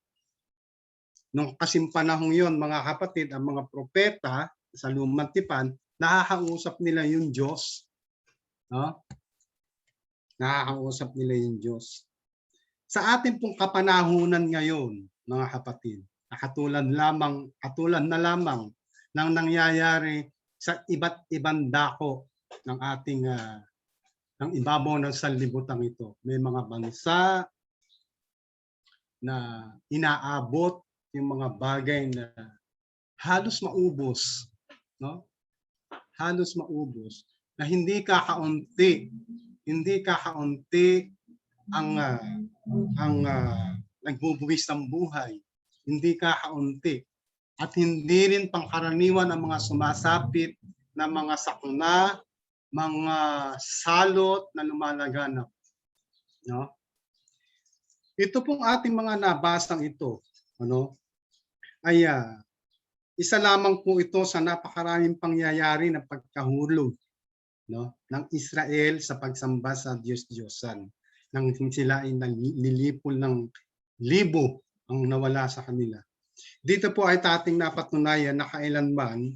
Nung kasing panahong iyon, mga kapatid, ang mga propeta sa Lumang Tipan, nakakausap nila yung Diyos. No? Nakakausap nila yung Diyos. Sa ating pong kapanahunan ngayon, mga kapatid, katulad na lamang ng nangyayari sa iba't ibang dako ng ating ng ibabaw ng sanlibutan ito. May mga bansa na inaabot yung mga bagay na halos maubos, no? Halos maubos na hindi kakaunti ang nagbubuwis ng buhay, hindi kakaunti at hindi rin pangkaraniwan ang mga sumasapit na mga sakuna, mga salot na lumalaganap, no? Ito pong ating mga nabasang ito, ano, ay isa lamang po ito sa napakaraming pangyayari ng pagkahulog, no, ng Israel sa pagsamba sa Diyos-Diyosan. Nang sila ay nilipol ng libo ang nawala sa kanila. Dito po ay ating napatunayan na kailanman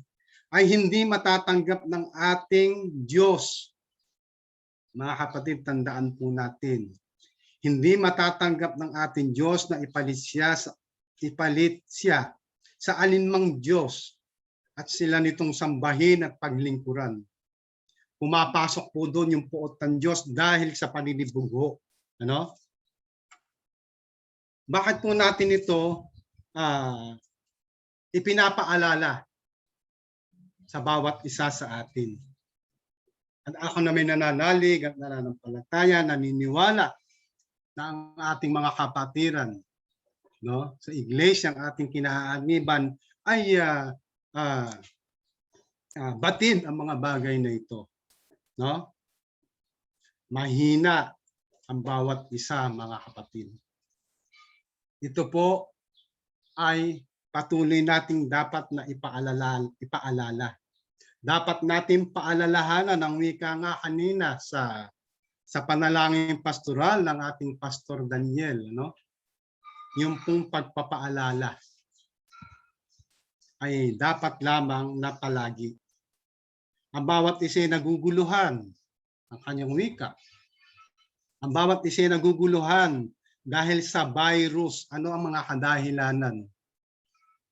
ay hindi matatanggap ng ating Diyos. Mga kapatid, tandaan po natin. Hindi matatanggap ng ating Diyos na ipalit siya sa alinmang Diyos at sila nitong sambahin at paglingkuran. Pumapasok po doon yung puot ng Diyos dahil sa paninibugo. Ano? Bakit po natin ito ipinapaalala sa bawat isa sa atin? At ako na may nananalig at nananampalataya, naniniwala na ang ating mga kapatiran, no, sa iglesia, ang ating kinahaaniban ay batin ang mga bagay na ito. No? Mahina ang bawat isa, mga kapatid. Ito po ay patuloy nating dapat na ipaalala. Dapat natin paalalahanan ang wika nga kanina sa panalangin pastoral ng ating Pastor Daniel, no? Yung pong pagpapaalala ay dapat lamang na palagi. Ang bawat isa ay naguguluhan ang kanyang wika. Ang bawat isa ay naguguluhan dahil sa virus. Ano ang mga kadahilanan?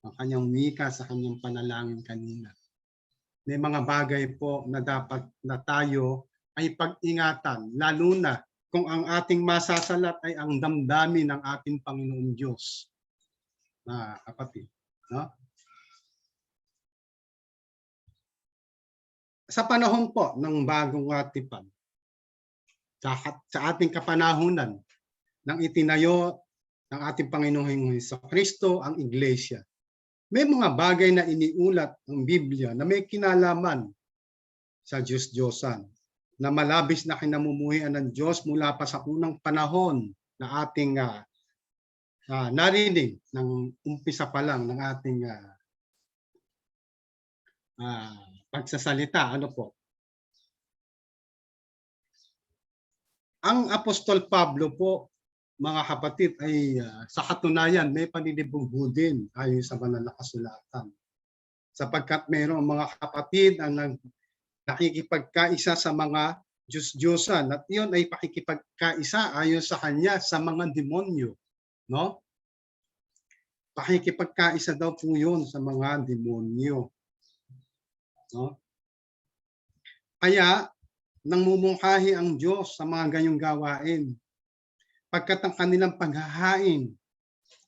Ang kanyang wika sa kanyang panalangin kanina. May mga bagay po na dapat na tayo ay pag-ingatan, lalo na kung ang ating masasalat ay ang damdamin ng ating Panginoong Diyos. Kapatid, no? Sa panahon po ng bagong tipan, sa ating kapanahunan nang itinayo ng ating Panginoong Jesucristo ang Iglesia. May mga bagay na iniulat ng Biblia na may kinalaman sa Diyos-Diyosan, na malabis na kinamumuhian ng Diyos mula pa sa unang panahon na ating narinig ng umpisa pa lang ng ating pagsasalita. Ano po? Ang Apostol Pablo po, mga kapatid, ay sa katunayan may paninibugo din ayon sa banal na kasulatan. Sapagkat mayroong mga kapatid ang nakikipagkaisa sa mga Diyos-Diyosan, at iyon ay pakikipagkaisa ayon sa kanya sa mga demonyo, no? Pakikipagkaisa daw po 'yun sa mga demonyo, no? Kaya nangmumungkahi ang Diyos sa mga ganyong gawain, pagkat ang kanilang paghahain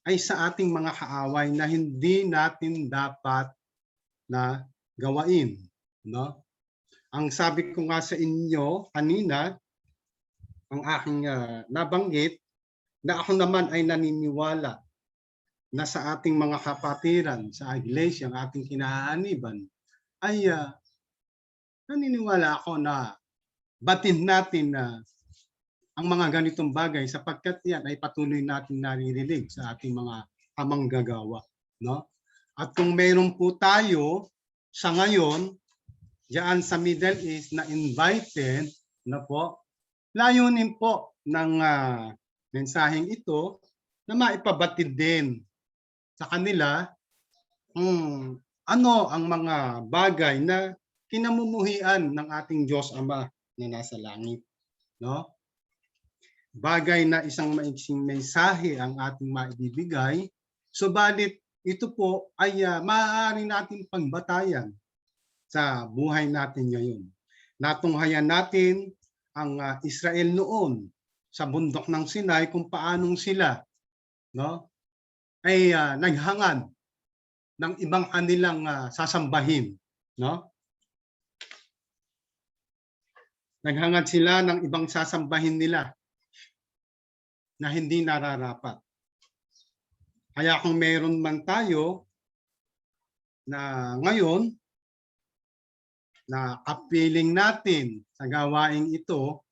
ay sa ating mga kaaway na hindi natin dapat na gawain, no? Ang sabi ko nga sa inyo kanina, ang aking nabanggit, na ako naman ay naniniwala na sa ating mga kapatiran sa iglesia, ang ating kinaaniban, ay naniniwala ako na batin natin na ang mga ganitong bagay, sapagkat yan ay patuloy natin naririnig sa ating mga kamanggagawa, no? At kung mayroon po tayo sa ngayon diyan sa Middle East na invited na po, layunin po ng mensaheng ito na maipabatid din sa kanila ano ang mga bagay na kinamumuhian ng ating Diyos Ama na nasa langit, no? Bagay na isang maiksing mensahe ang ating maibibigay, subalit ito po ay maaari natin pagbatayan sa buhay natin ngayon. Natunghayan natin ang Israel noon sa bundok ng Sinai, kung paanong sila, no, ay naghangad ng ibang kanilang sasambahin, no? Naghangad sila ng ibang sasambahin nila na hindi nararapat. Kaya kung mayroon man tayo na ngayon na kapiling natin sa gawaing ito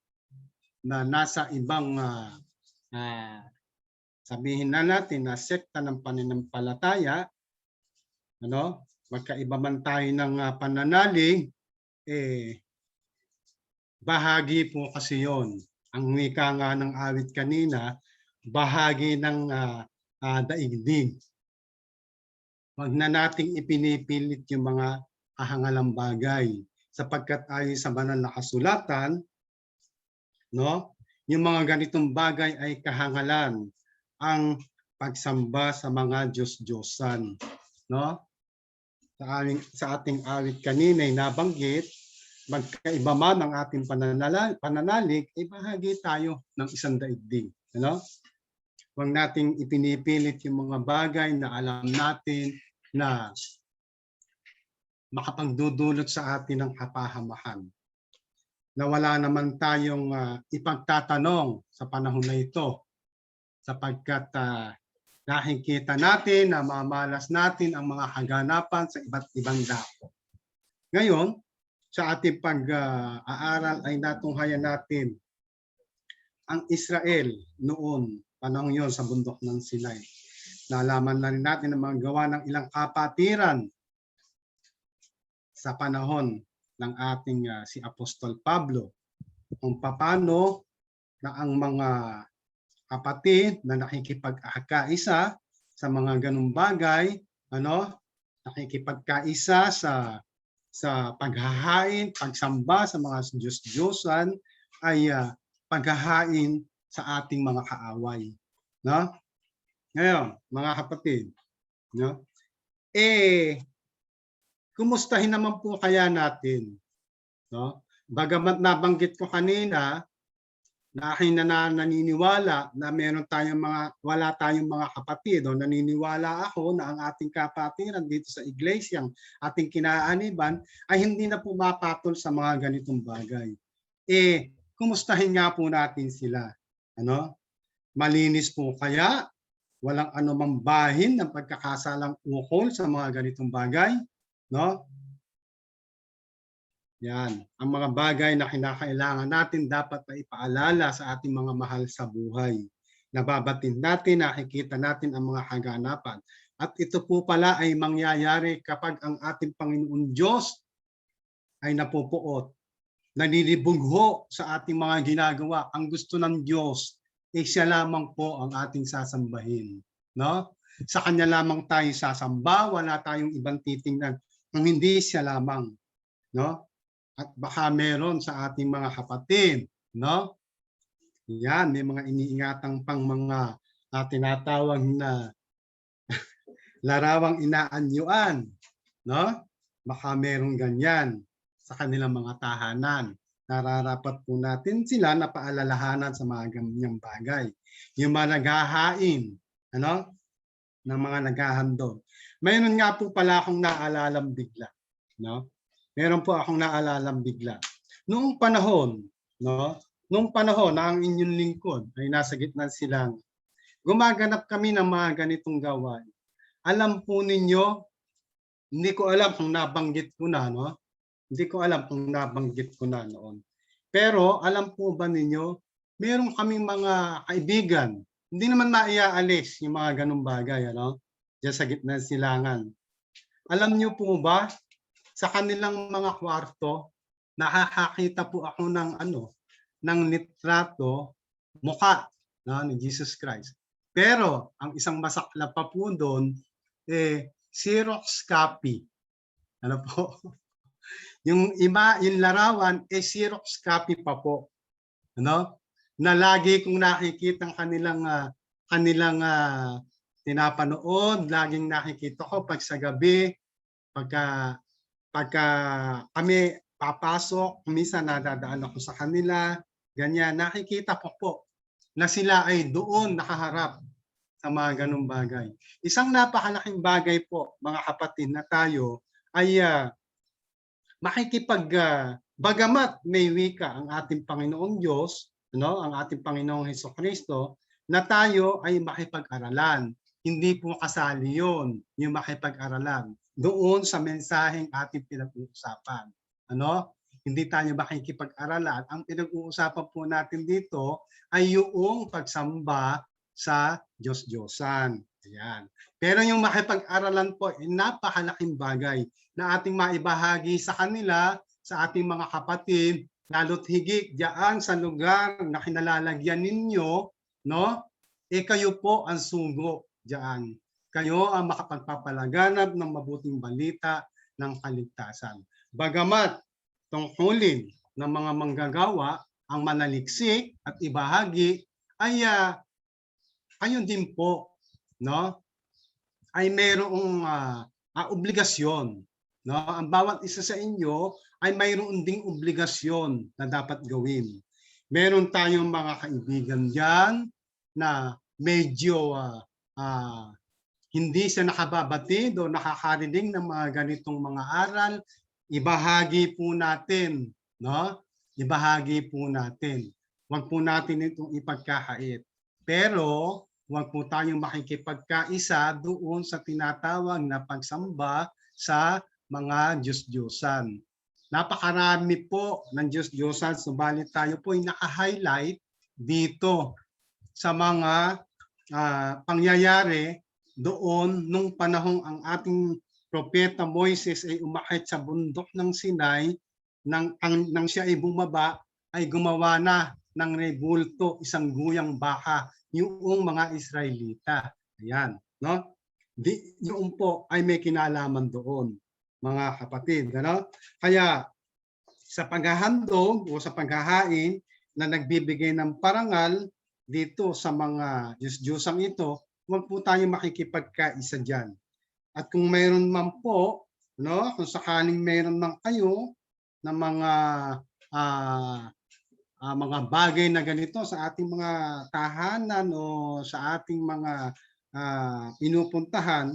na nasa ibang sabihin na natin na sekta ng pananampalataya, ano, magkaiba man tayo ng pananalig, bahagi po kasi yon. Ang wika nga ng awit kanina, bahagi ng daigdig. Huwag na nating ipinipilit yung mga kahangalang bagay, sapagkat ayon sa banal na kasulatan, no, yung mga ganitong bagay ay kahangalan, ang pagsamba sa mga Diyos-Diyosan, no? Sa ating awit kanina ay nabanggit, magkaiba man ang ating pananalig, ay bahagi tayo ng isang daigdig, ano? Huwag nating ipinipilit yung mga bagay na alam natin na makapagdudulot sa atin ng kapahamakan. Na wala naman tayong ipagtatanong sa panahon na ito, sapagkat nakikita natin na mamalas natin ang mga kaganapan sa iba't ibang dako. Ngayon, sa ating pag-aaral ay natunghayan natin ang Israel noon, panahon yon sa bundok ng Sinai. Nalaman na rin natin ang mga gawa ng ilang kapatiran sa panahon ng ating si Apostol Pablo, kung paano na ang mga kapatid na nakikipagkaisa sa mga ganung bagay, ano, nakikipagkaisa sa paghahain, pagsamba sa mga Diyos-Diyosan, ay paghahain sa ating mga kaaway, no? Ngayon, mga kapatid, no? Kumustahin naman po kaya natin, no? Bagamat nabanggit ko kanina na aking naniniwala na wala tayong mga kapatid, o naniniwala ako na ang ating kapatiran dito sa iglesyang ating kinaaniban ay hindi na pumapatol sa mga ganitong bagay. kumustahin nga po natin sila. Ano? Malinis po kaya? Walang anumang bahin ng pagkakasalang ukol sa mga ganitong bagay? No? Yan. Ang mga bagay na kinakailangan natin dapat na ipaalala sa ating mga mahal sa buhay. Nababatid natin, nakikita natin ang mga kaganapan. At ito po pala ay mangyayari kapag ang ating Panginoon Diyos ay napupuot. Nalilibugho sa ating mga ginagawa. Ang gusto ng Diyos ay siya lamang po ang ating sasambahin. No? Sa Kanya lamang tayo sasamba, wala tayong ibang titingnan kung hindi siya lamang. No? At baka meron sa ating mga kapatid, no? Yan, may mga iniingatang pang mga tinatawag na larawang inaanyuan, no? Baka merong ganyan sa kanilang mga tahanan. Nararapat po natin sila na paalalahanan sa mga ganyang bagay. Yung mga naghahain, ano? Ng mga naghahandog. Mayroon nga po pala akong naalalang bigla, no? Meron po akong naalalang bigla. Noong panahon, no? Noong panahon na ang inyong lingkod ay nasa gitna silang gumaganap kami ng mga ganitong gawain. Alam po ninyo, hindi ko alam kung nabanggit ko na, no? Hindi ko alam kung nabanggit ko na noon. Pero alam po ba ninyo, meron kaming mga kaibigan, hindi naman maiaalis yung mga ganong bagay, ano? Diyan sa gitna silangan. Alam niyo po ba, sa kanilang mga kwarto, nakakakita po ako ng ng litrato, mukha, no, ni Jesus Christ. Pero ang isang masakla pa po doon, Xerox copy. Ano po? Yung larawan, Xerox copy pa po. Ano? Na lagi kong nakikita ang kanilang tinapanood, laging nakikita ko pag sa gabi, pagka kami papasok, minsan nadadaan ako sa kanila, ganyan, nakikita ko po na sila ay doon nakaharap sa mga ganung bagay. Isang napakalaking bagay po, mga kapatid, na tayo ay bagamat may wika ang ating Panginoong Diyos, no, ang ating Panginoong Hesukristo, na tayo ay makipag-aralan. Hindi po kasali yun, yung makipag-aralan doon sa mensaheng ating pinag-uusapan. Ano? Hindi tayo makikipag-aralan. Ang pinag-uusapan po natin dito ay yung pagsamba sa Diyos-Diyosan. Ayan. Pero yung makipag-aralan po ay napakalaking bagay na ating maibahagi sa kanila, sa ating mga kapatid, lalo't higit diyan sa lugar na kinalalagyan ninyo, no? Kayo po ang sugo diyan. Kayo ang makapagpapalaganap ng mabuting balita ng kaligtasan. Bagamat tungkulin ng mga manggagawa ang manaliksik at ibahagi, ay kayo din po, no? Ay mayroong obligasyon, no? Ang bawat isa sa inyo ay mayroon ding obligasyon na dapat gawin. Meron tayong mga kaibigan diyan na medyo hindi siya nakababatid o nakakarinig ng mga ganitong mga aral, ibahagi po natin, no? Ibahagi po natin. Huwag po natin itong ipagkakait. Pero huwag po tayong makikipagkaisa doon sa tinatawag na pagsamba sa mga Diyos-Diyosan. Napakarami po ng Diyos-Diyosan, subalit tayo po ay naka-highlight dito sa mga pangyayari doon nung panahong ang ating propeta Moises ay umakyat sa bundok ng Sinai, nang siya ay bumaba, ay gumawa na ng rebulto, isang guyang baka, yung mga Israelita. Ayan, no? Yung po ay may kinalaman doon, mga kapatid. Ano? Kaya sa paghahandog o sa paghahain na nagbibigay ng parangal dito sa mga Diyos-Diyosang ito, huwag po tayo makikipagkaisa dyan. At kung mayroon man po, no, kung sakaling mayroon man kayo na mga bagay na ganito sa ating mga tahanan o sa ating mga pinupuntahan,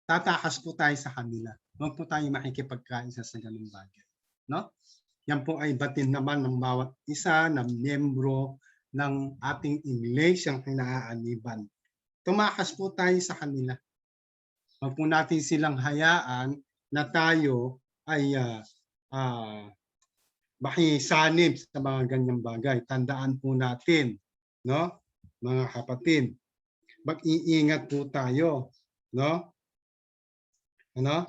tatakas po tayo sa kanila. Huwag po tayo makikipagkaisa sa ganung bagay. No? Yan po ay batid naman ng bawat isa na miyembro ng ating iglesyang kinaaaniban. Tumakas po tayo sa kanila. Huwag po natin silang hayaan na tayo ay makisanib sa mga ganyang bagay. Tandaan po natin, no, mga kapatid, mag-iingat po tayo, no? Ano?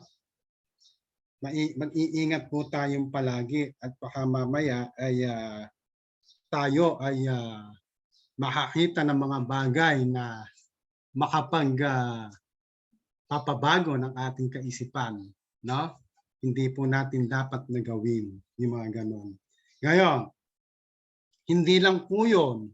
Mag-iingat po tayong palagi at baka mamaya ay tayo ay makakita ng mga bagay na papabago ng ating kaisipan, no? Hindi po natin dapat na gawin yung mga ganon. Ngayon, hindi lang po yun,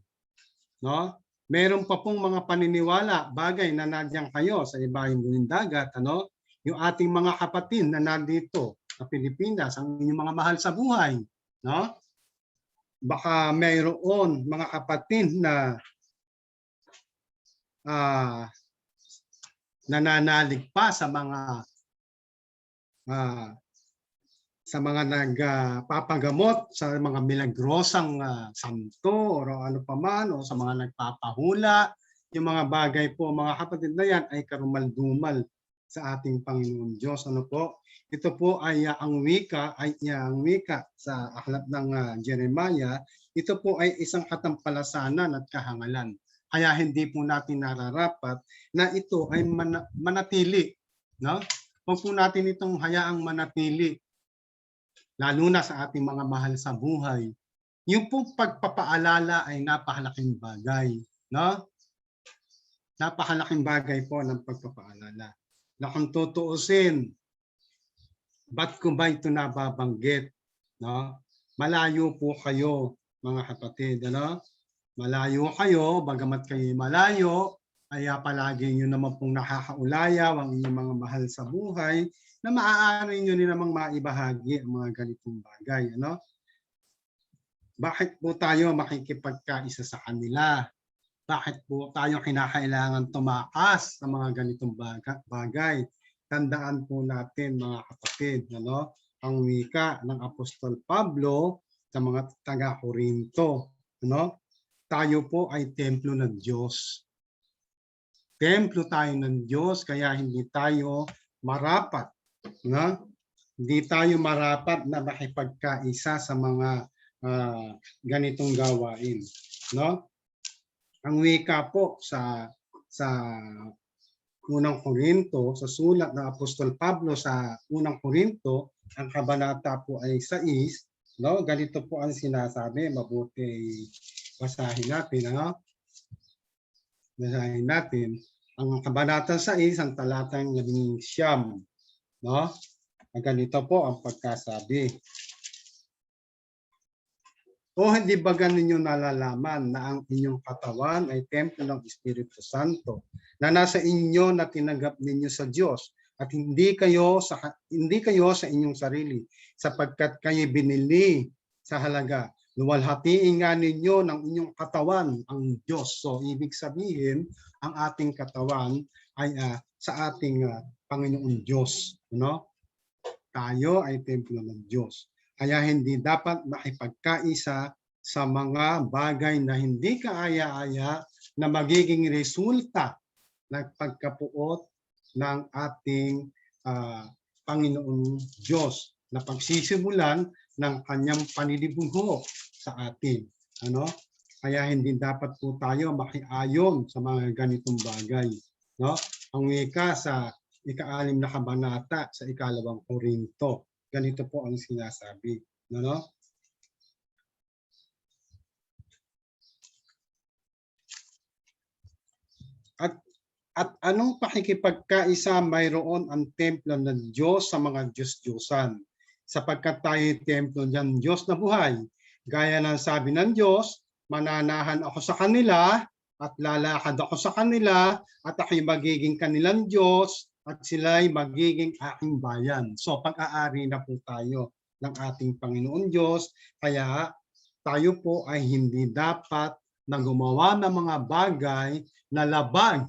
no? Meron pa pong mga paniniwala, bagay na nandiyan kayo sa ibahin ng dagat, ano? Yung ating mga kapatid na nandito sa Pilipinas, ang inyong mga mahal sa buhay, no? Baka mayroon mga kapatid na nananalig pa sa mga nagpapagamot sa mga milagrosang santo o ano paman o sa mga nagpapahula. Yung mga bagay po, mga kapatid na yan ay karumal-dumal sa ating Panginoon Diyos. Ano po? Ito po ay ang wika sa aklat ng Jeremiah. Ito po ay isang katampalasanan at kahangalan. Kaya hindi po natin nararapat na ito ay manatili, no? Huwag po natin itong hayaang manatili, lalo na sa ating mga mahal sa buhay. Yung pong pagpapaalala ay napakalaking bagay, no? Napakalaking bagay po ng pagpapaalala. Na kung tutuusin, ba't ko ba ito nababanggit? No? Malayo po kayo, mga kapatid. Ano? Malayo kayo, bagamat kayo malayo, ay palagi nyo naman pong nakakaulayaw ang inyong mga mahal sa buhay na maaari nyo din namang maibahagi ang mga ganitong bagay. Ano? Bakit po tayo makikipagkaisa sa kanila? Bakit po tayo kinakailangan tumakas sa mga ganitong bagay? Tandaan po natin, mga kapatid, ano, ang wika ng Apostol Pablo sa mga taga-Korinto. Ano? Tayo po ay templo ng Diyos. Templo tayo ng Diyos, kaya hindi tayo marapat. No? Hindi tayo marapat na makipagkaisa sa mga ganitong gawain. No? Ang wika po sa Unang Korinto, sa sulat ng Apostol Pablo sa Unang Korinto, ang kabanata po ay 6, no? Ganito po ang sinasabi, mabuti basahin natin, ano? Basahin natin ang kabanata 6, ang talatang 19, no? Ganito po ang pagkasabi. O hindi ba ninyo nalalaman na ang inyong katawan ay templo ng Espiritu Santo na nasa inyo na tinanggap ninyo sa Diyos at hindi kayo sa inyong sarili sapagkat kayo binili sa halaga. Luwalhatiin nga ninyo ng inyong katawan ang Diyos. So ibig sabihin ang ating katawan ay sa ating Panginoon Diyos, no? Tayo ay templo ng Diyos. Kaya hindi dapat makipagkaisa sa mga bagay na hindi kaaya-aya na magiging resulta ng pagkapuot ng ating Panginoon Diyos na pagsisimulan ng kanyang panilibuho sa atin. Ano? Kaya hindi dapat po tayo makiayon sa mga ganitong bagay. No? Ang wika sa ika-6 na kabanata sa ika-2 Korinto. Ganito po ang sinasabi. No? At anong pakikipagkaisa mayroon ang templo ng Diyos sa mga Diyos-Diyosan? Sapagkat tayo templo ng Diyos na buhay. Gaya ng sabi ng Diyos, mananahan ako sa kanila at lalakad ako sa kanila at ako'y magiging kanilang Diyos at sila'y magiging aking bayan. So pag-aari na po tayo ng ating Panginoon Diyos, kaya tayo po ay hindi dapat na gumawa ng mga bagay na labag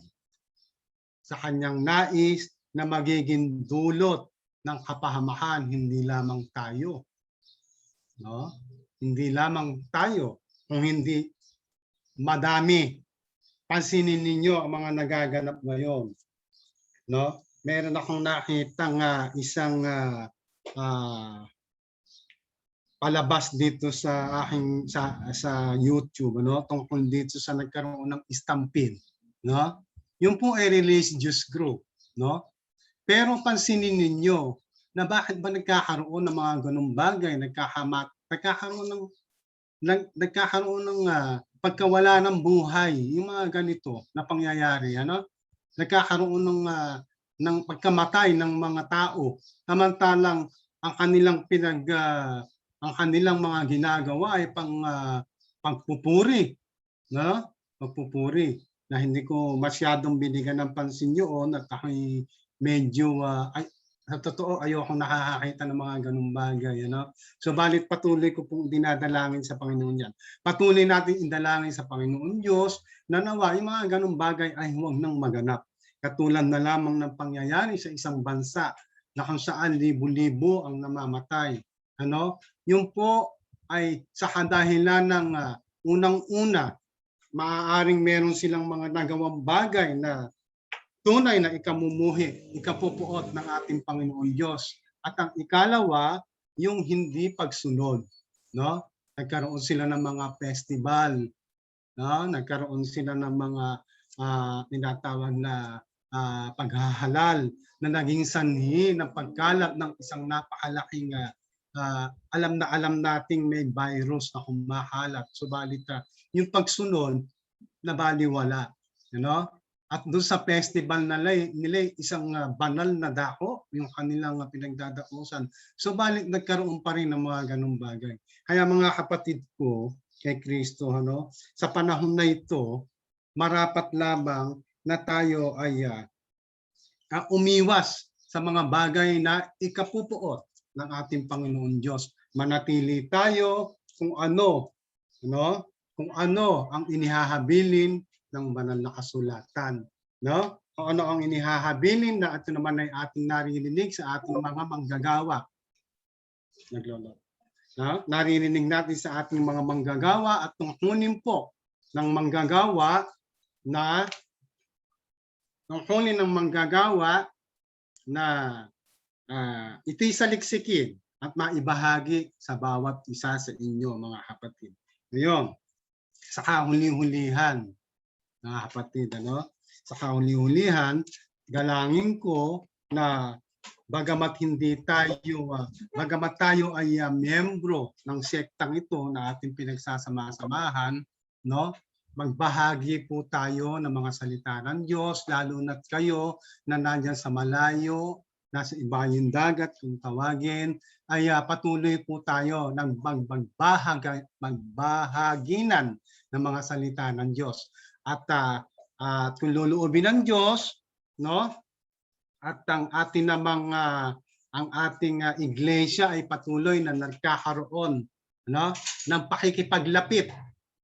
sa kanyang nais na magiging dulot ng kapahamakan, hindi lamang tayo. no? Hindi lamang tayo, kung hindi madami. Pansinin ninyo ang mga nagaganap ngayon, no? Meron akong nakitang isang palabas dito sa aking sa YouTube, no, tungkol dito sa nagkaroon ng stampede, no? Yung po ay religious group, no? Pero pansinin ninyo na bakit ba nagkakaroon ng mga ganung bagay, nagkakaroon ng pagkawala ng buhay, yung mga ganito na pangyayari, ano? Nagkakaroon ng pagkamatay ng mga tao, samantalang ang kanilang mga ginagawa ay pagpupuri, no? Pagpupuri na hindi ko masyadong binigyan ng pansin yun at ako'y medyo sa totoo ayoko nakakakita ng mga ganung bagay, ano? Subalit patuloy ko pong dinadalangin sa Panginoon yan. Patuloy natin indalangin sa Panginoon Diyos na nawa yung mga ganung bagay ay huwag nang maganap. Katulad na lamang ng pangyayari sa isang bansa na kung saan libo-libo ang namamatay. Ano? Yung po ay sa kadahilan ng unang-una, maaaring meron silang mga nagawang bagay na tunay na ikamumuhi, ikapupuot ng ating Panginoon Diyos. At ang ikalawa, yung hindi pagsunod, no? Nagkaroon sila ng mga festival, no? Nagkaroon sila ng mga tinatawag na paghahalal na naging sanhi ng pagkalat ng isang napakalaking alam nating may virus na kumakalat. Subalit yung pagsunod nabaliwala, you know? At doon sa festival nila isang banal na dako, yung kanilang pinagdadakusan. Subalit nagkaroon pa rin ng mga ganung bagay. Kaya mga kapatid ko kay Kristo, ano, sa panahon na ito, marapat lamang na tayo ay umiwas sa mga bagay na ikapupuot ng ating Panginoon Diyos. Manatili tayo kung ano, no? Kung ano ang inihahabilin ng banal na kasulatan, no? Kung ano ang inihahabilin na ito naman ay ating naririnig sa ating mga manggagawa. Naglolo. No? Naririnig natin sa ating mga manggagawa at tungkunin po ng manggagawa na ito'y saliksikin at maibahagi sa bawat isa sa inyo, mga kapatid. Ngayon, sa kahuli-hulihan, mga kapatid, ano? Sa kahuli-hulihan, galangin ko na bagamat tayo ay miyembro ng sektang ito na ating pinagsasama-samahan, no? Magbahagi po tayo ng mga salita ng Diyos, lalo na't kayo na nandyan sa malayo, nasa ibayong dagat kung tawagin, ay patuloy po tayo ng magbahaginan ng mga salita ng Diyos. At kung luluubin ng Diyos, no? At ang ating iglesia ay patuloy na nagkakaroon, no, ng pakikipaglapit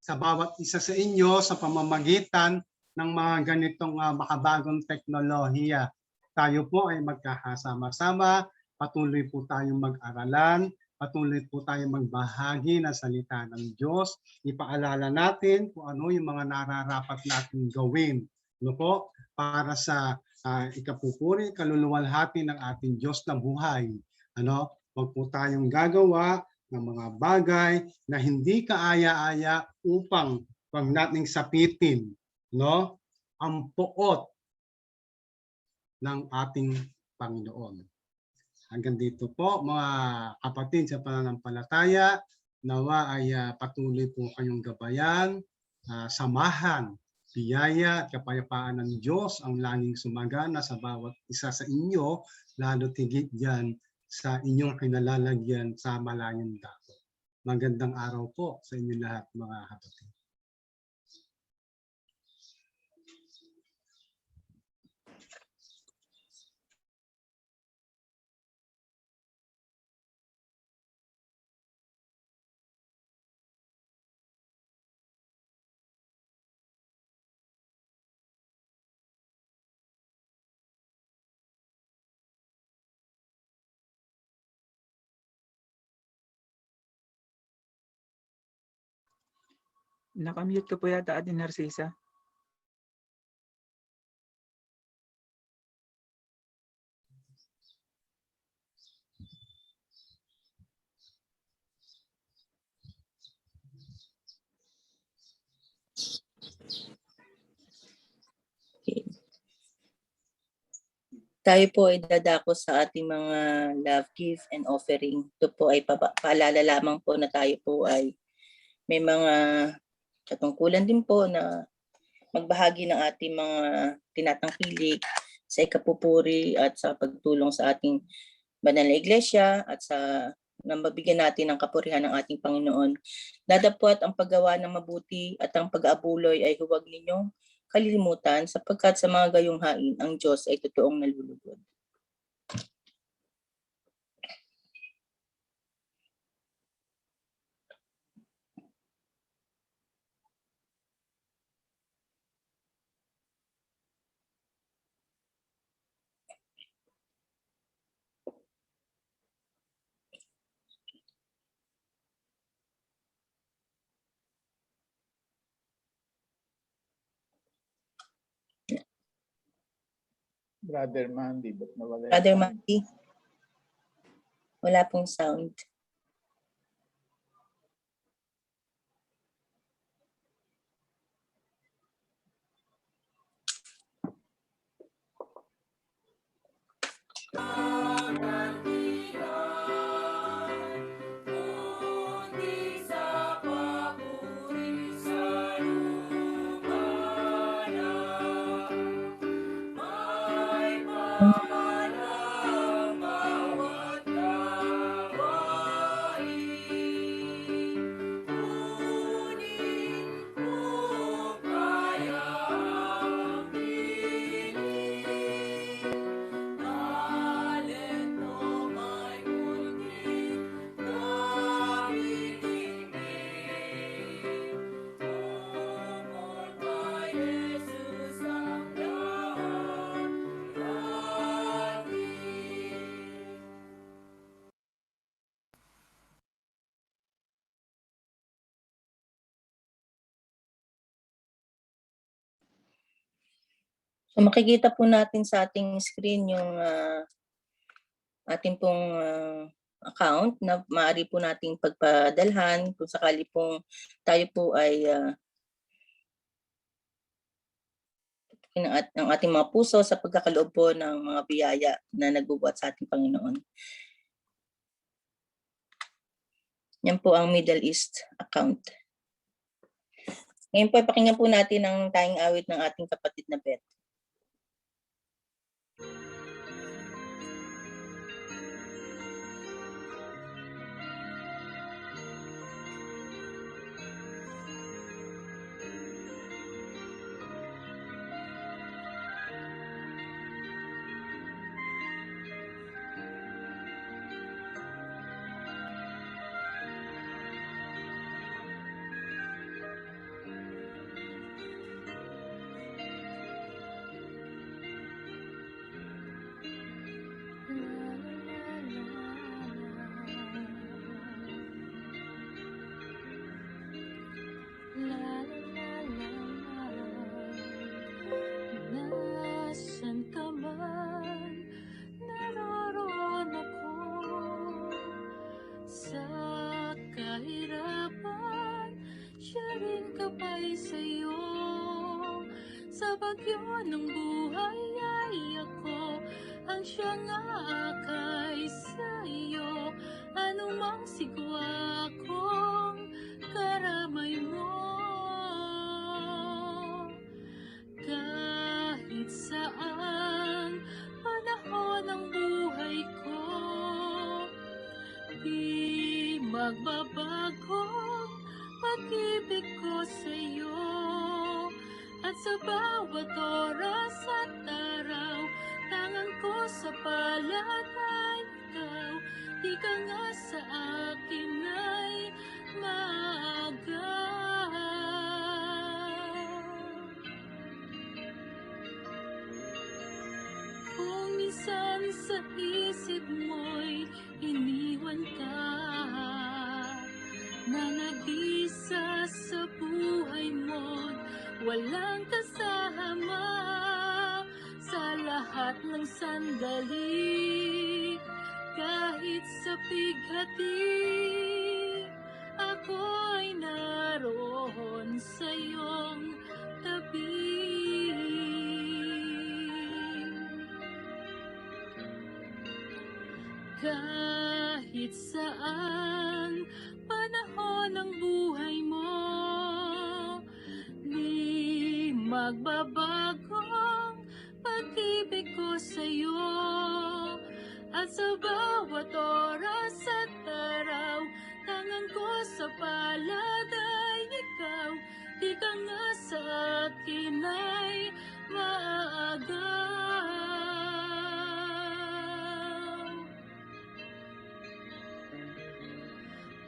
sa bawat isa sa inyo sa pamamagitan ng mga ganitong makabagong teknolohiya. Tayo po ay magkakasama-sama, patuloy po tayong mag-aralan, patuloy po tayong magbahagi ng salita ng Diyos. Ipaalala natin kung ano yung mga nararapat natin gawin, no po, para sa ikapupuri, kaluluwalhati ng ating Diyos na buhay. Ano? Huwag po tayong gagawa ng mga bagay na hindi kaaya-aya upang wag nating sapitin, no, ang puot ng ating Panginoon. Hanggang dito po, mga kapatid sa pananampalataya, nawa ay patuloy po kayong gabayan, samahan, biyaya at kapayapaan ng Diyos ang laging sumagana sa bawat isa sa inyo, lalo tigit dyan sa inyong kinalalagyan sa malayong dako. Magandang araw po sa inyo lahat, mga kapatid. Nakamute ka po yata, Ate Narcisa. Okay. Tayo po ay dadako sa ating mga love gift and offering. Ito po ay paalala lamang po na tayo po ay may mga katungkulan din po na magbahagi ng ating mga tinatangkilik sa ikapupuri at sa pagtulong sa ating banal na iglesia at sa na mabigyan natin ng kapurihan ng ating Panginoon. Dadapot ang paggawa ng mabuti at ang pag-aabuloy ay huwag ninyong kalilimutan sapagkat sa mga gayong hain ang Diyos ay totoong nalulugod. Brother Mandy, ba't nawala? Brother Mandy, wala pong sound. So makikita po natin sa ating screen yung ating pong account na maaari po nating pagpadalhan kung sakali pong tayo po ay ng ating mga puso sa pagkakaloob po ng mga biyaya na nagbubuhat sa ating Panginoon. Yan po ang Middle East account. Ngayon po, pakinggan po natin ang tanging awit ng ating kapatid na Beth. Nasaan ka man, naroon ako sa kahirapan, siya rin kabay sa'yo. Sa bagyo ng buhay ay ako ang siyang aakay sa'yo. Anumang sigwa kong karamay mo, kahit saan panahon ng buhay ko, di magbabago pag-ibig ko sa'yo. At sa bawat oras at araw, tangan ko sa palad ay ikaw. Di ka nga sa akin ay maaga. Kung minsan sa isip mo'y iniwan ka, na nag-isa sa buhay walang kasama sa lahat ng sandali. Kahit sa pighati, ako'y naroon sa iyong tabi. Kahit saan panahon ng buhay mo, di magbabagong pag-ibig ko sa'yo. At sa bawat oras at araw, tangan ko sa palad ay ikaw. Di ka nga sa akin ay maagaw.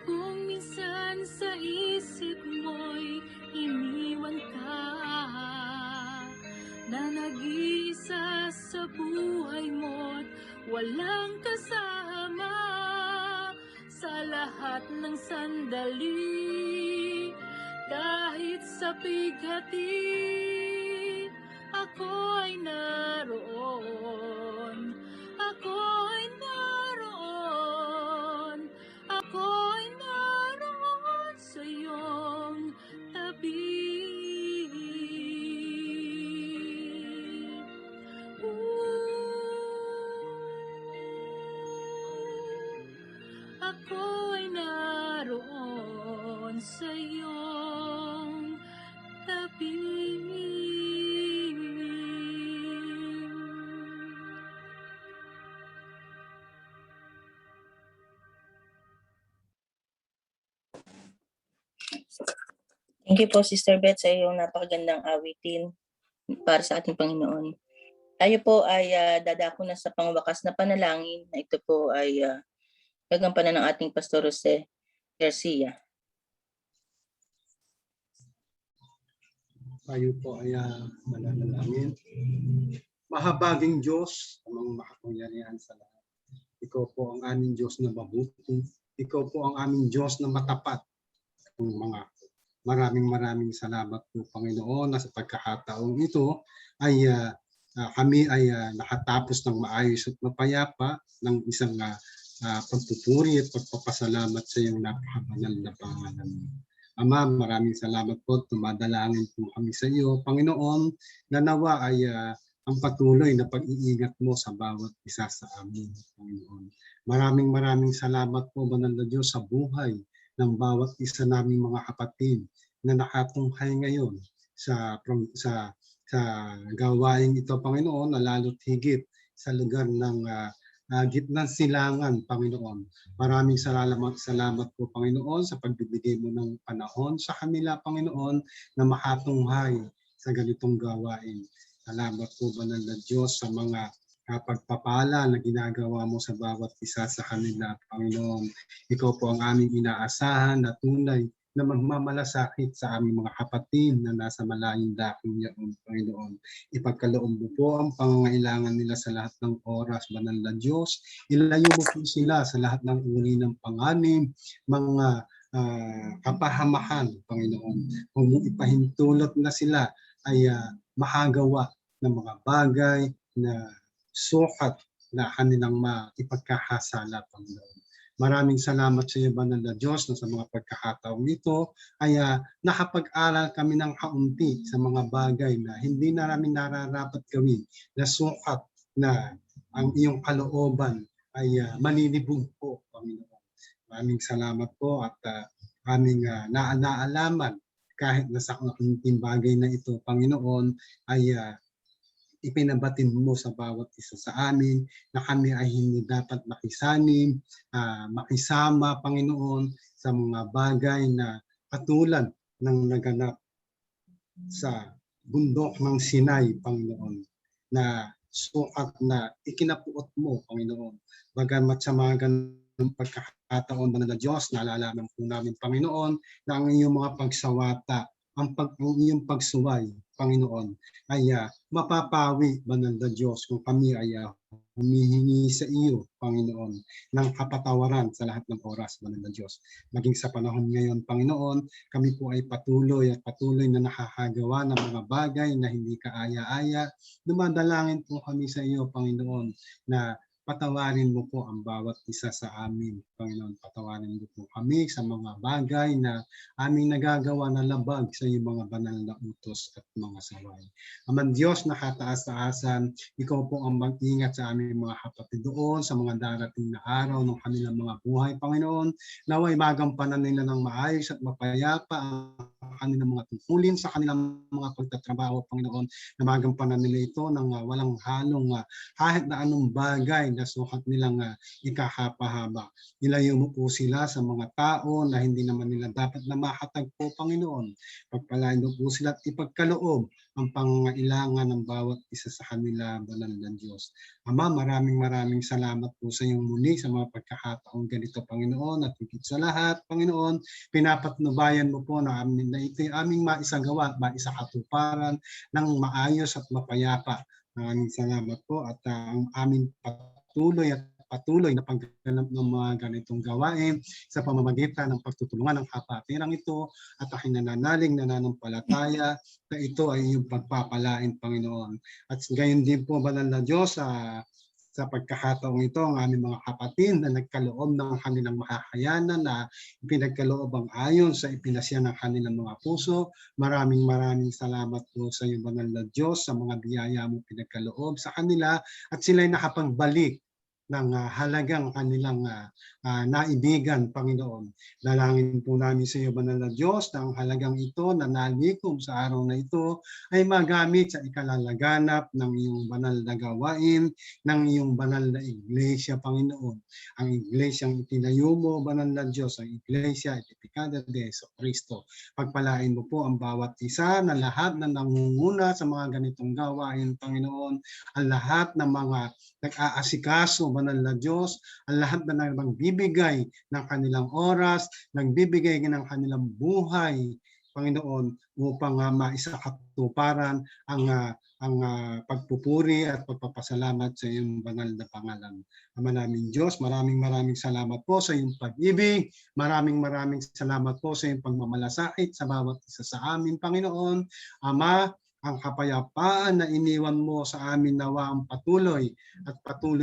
Kung minsan sa isip mo'y iniwan ka, na nag-iisa sa buhay mo't walang kasama sa lahat ng sandali. Kahit sa pighati, ako ay naroon. Ako ay naroon. Ako ay naroon sa iyong tabi. Ako ay naroon sa iyong tabi. Thank you po, Sister Beth, sa iyong napakagandang awitin para sa ating Panginoon. Tayo po ay dadako na sa pangwakas na panalangin na ito po ay gagampanan ng ating Pastor Jose Garcia. Tayo po ay mananalangin. Mahabaging Diyos, amang makapangyarihan sa lahat. Ikaw po ang aming Diyos na mabuti. Ikaw po ang aming Diyos na matapat. Maraming salamat po, Panginoon, na sa pagkakataong ito ay kami ay nakatapos ng maayos at mapayapa ng isang pagpupuri at pagpapasalamat sa iyong napakabanal na pangalan. Ama, maraming salamat po. Tumadalangin po kami sa iyo, Panginoon, na nawa ay ang patuloy na pag-iingat mo sa bawat isa sa amin, Panginoon. Maraming salamat po, Banal na Diyos, sa buhay ng bawat isa naming mga kapatid na nakatunghay ngayon sa gawain ito, Panginoon, na lalo't higit sa lugar ng gitnang silangan, Panginoon. Maraming salamat po, Panginoon, sa pagbibigay mo ng panahon sa kanila, Panginoon, na makatunghay sa ganitong gawain. Salamat po, Banal na Diyos, sa mga pagpapala na ginagawa mo sa bawat isa sa kanila, Panginoon. Ikaw po ang aming inaasahan na tunay na magmamalasakit sa aming mga kapatid na nasa malayong daking yaon, Panginoon. Ipagkaloob mo po ang pangangailangan nila sa lahat ng oras, Banal na Diyos. Ilayo mo po sila sa lahat ng uri ng panganib, mga kapahamakan, Panginoon. Kung ipahintulot na sila ay makagawa ng mga bagay na sukat na kanilang maipagkakasala, Panginoon. Maraming salamat sa iyo, Banal na Diyos, na sa mga pagkakataong ito ay nakapag-aral kami ng kaunti sa mga bagay na hindi namin nararapat gawin, na sukat na ang iyong kalooban ay manilibog po, Panginoon. Maraming salamat po at aming naalaman kahit na sa kaunting bagay na ito, Panginoon, ay ipinabatid mo sa bawat isa sa amin na kami ay hindi dapat makisanim, makisama, Panginoon, sa mga bagay na katulad ng naganap sa bundok ng Sinai, Panginoon, na sukat na ikinapuot mo, Panginoon. Bagamat sa mga ganung pagkakataon, Banal na Diyos, naalalaman po namin, Panginoon, na ang iyong mga pagsawata, ang iyong pagsuway, Panginoon, ay mapapawi, Banal na Diyos, kung kami ay humihingi sa iyo, Panginoon, ng kapatawaran sa lahat ng oras, Banal na Diyos. Maging sa panahon ngayon, Panginoon, kami po ay patuloy na nakakagawa ng mga bagay na hindi kaaya-aya. Dumadalangin po kami sa iyo, Panginoon, na patawarin mo po ang bawat isa sa amin, Panginoon. Patawarin mo po kami sa mga bagay na aming nagagawa na labag sa iyong mga banal na utos at mga saway. Aman Diyos, nakataas-taasan, ikaw po ang mag-ingat sa aming mga kapatid doon sa mga darating na araw ng kanilang mga buhay, Panginoon. Naway magampanan nila ng maayos at mapayapa ang kanilang mga tungkulin sa kanilang mga pagtatrabaho, Panginoon, na magampanan nila ito ng walang halong kahit na anong bagay na sukat nilang ikakapahaba. Nilayo mo po sila sa mga tao na hindi naman nila dapat na makatagpo, Panginoon. Pagpalain mo po sila at ipagkaloob ang pangailangan ng bawat isa sa kanila, Banal na Diyos. Ama, maraming salamat po sa iyong muli sa mga pagkakataong ganito, Panginoon, at higit sa lahat, Panginoon, pinapatnubayan mo po na ito'y aming maisagawa at maisakatuparan ng maayos at mapayapa. Maraming salamat po at ang aming patuloy na pagganap ng mga ganitong gawain sa pamamagitan ng pagtutulungan ng kapatiran ito at aking nananampalataya na ito ay iyong pagpapalain, Panginoon. At gayon din po, Banal na Diyos, sa pagkakataong ito, ang aming mga kapatid na nagkaloob ng kanilang makakayanan na ipinagkaloob ang ayon sa ipinasya ng kanilang mga puso. Maraming salamat po sa iyo, Banal na Diyos, sa mga biyaya mo pinagkaloob sa kanila at sila'y nakapagbalik ng halagang kanilang naibigan, Panginoon. Dalangin po namin sa iyo, Banal na Diyos, na ang halagang ito na nalikom sa araw na ito ay magamit sa ikalalaganap ng iyong banal na gawain, ng iyong banal na iglesia, Panginoon. Ang iglesyang itinayo mo, Banal na Diyos, ang iglesia Tipikada de Jesucristo. Pagpalain mo po ang bawat isa na lahat na nangunguna sa mga ganitong gawain, Panginoon, ang lahat ng mga nag-aasikaso, Banal na Diyos, ang lahat na nagbibigay ng kanilang oras, nagbibigay ng kanilang buhay, Panginoon, upang maisakatuparan ang pagpupuri at pagpapasalamat sa iyong banal na pangalan. Ama namin Diyos, maraming salamat po sa iyong pag-ibig, maraming salamat po sa iyong pagmamalasakit sa bawat isa sa amin, Panginoon. Ama, ang kapayapaan na iniwan mo sa amin nawa ang patuloy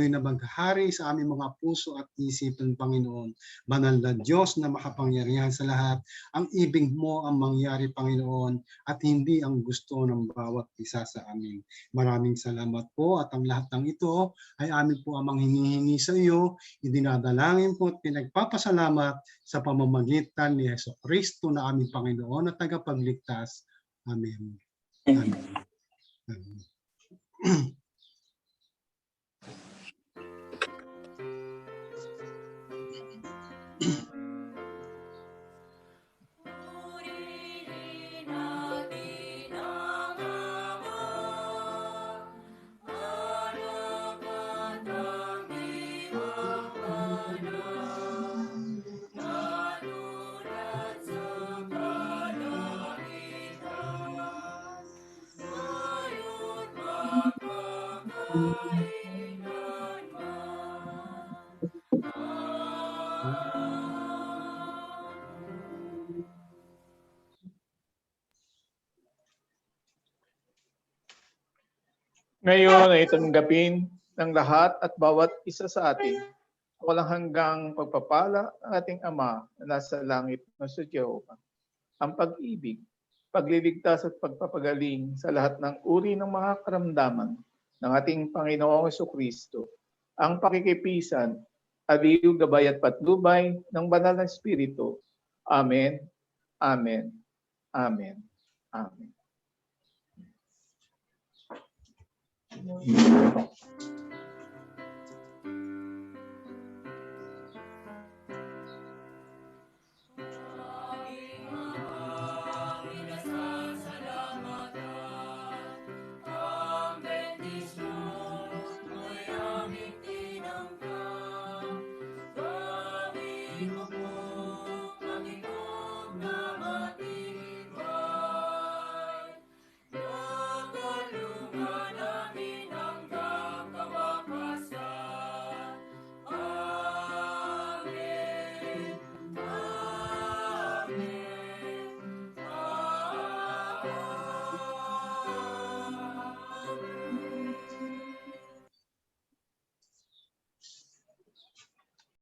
na maghari sa aming mga puso at isipan, Panginoon. Banal na Diyos na makapangyarihan sa lahat, ang ibig mo ang mangyari, Panginoon, at hindi ang gusto ng bawat isa sa amin. Maraming salamat po at ang lahat ng ito ay amin po amang hinihingi sa iyo, idinadalangin po at pinagpapasalamat sa pamamagitan ni Jesucristo na aming Panginoon at tagapagligtas. Amen. Amen. Amen. Ngayon ay tanggapin ng lahat at bawat isa sa atin walang hanggang pagpapala ng ating Ama na nasa langit na si Jehovah. Ang pag-ibig, pagliligtas at pagpapagaling sa lahat ng uri ng mga karamdaman ng ating Panginoong Jesucristo, ang pakikipisan, aliw, gabay at patnubay ng banal na Espiritu. Amen. Amen. Amen. Amen.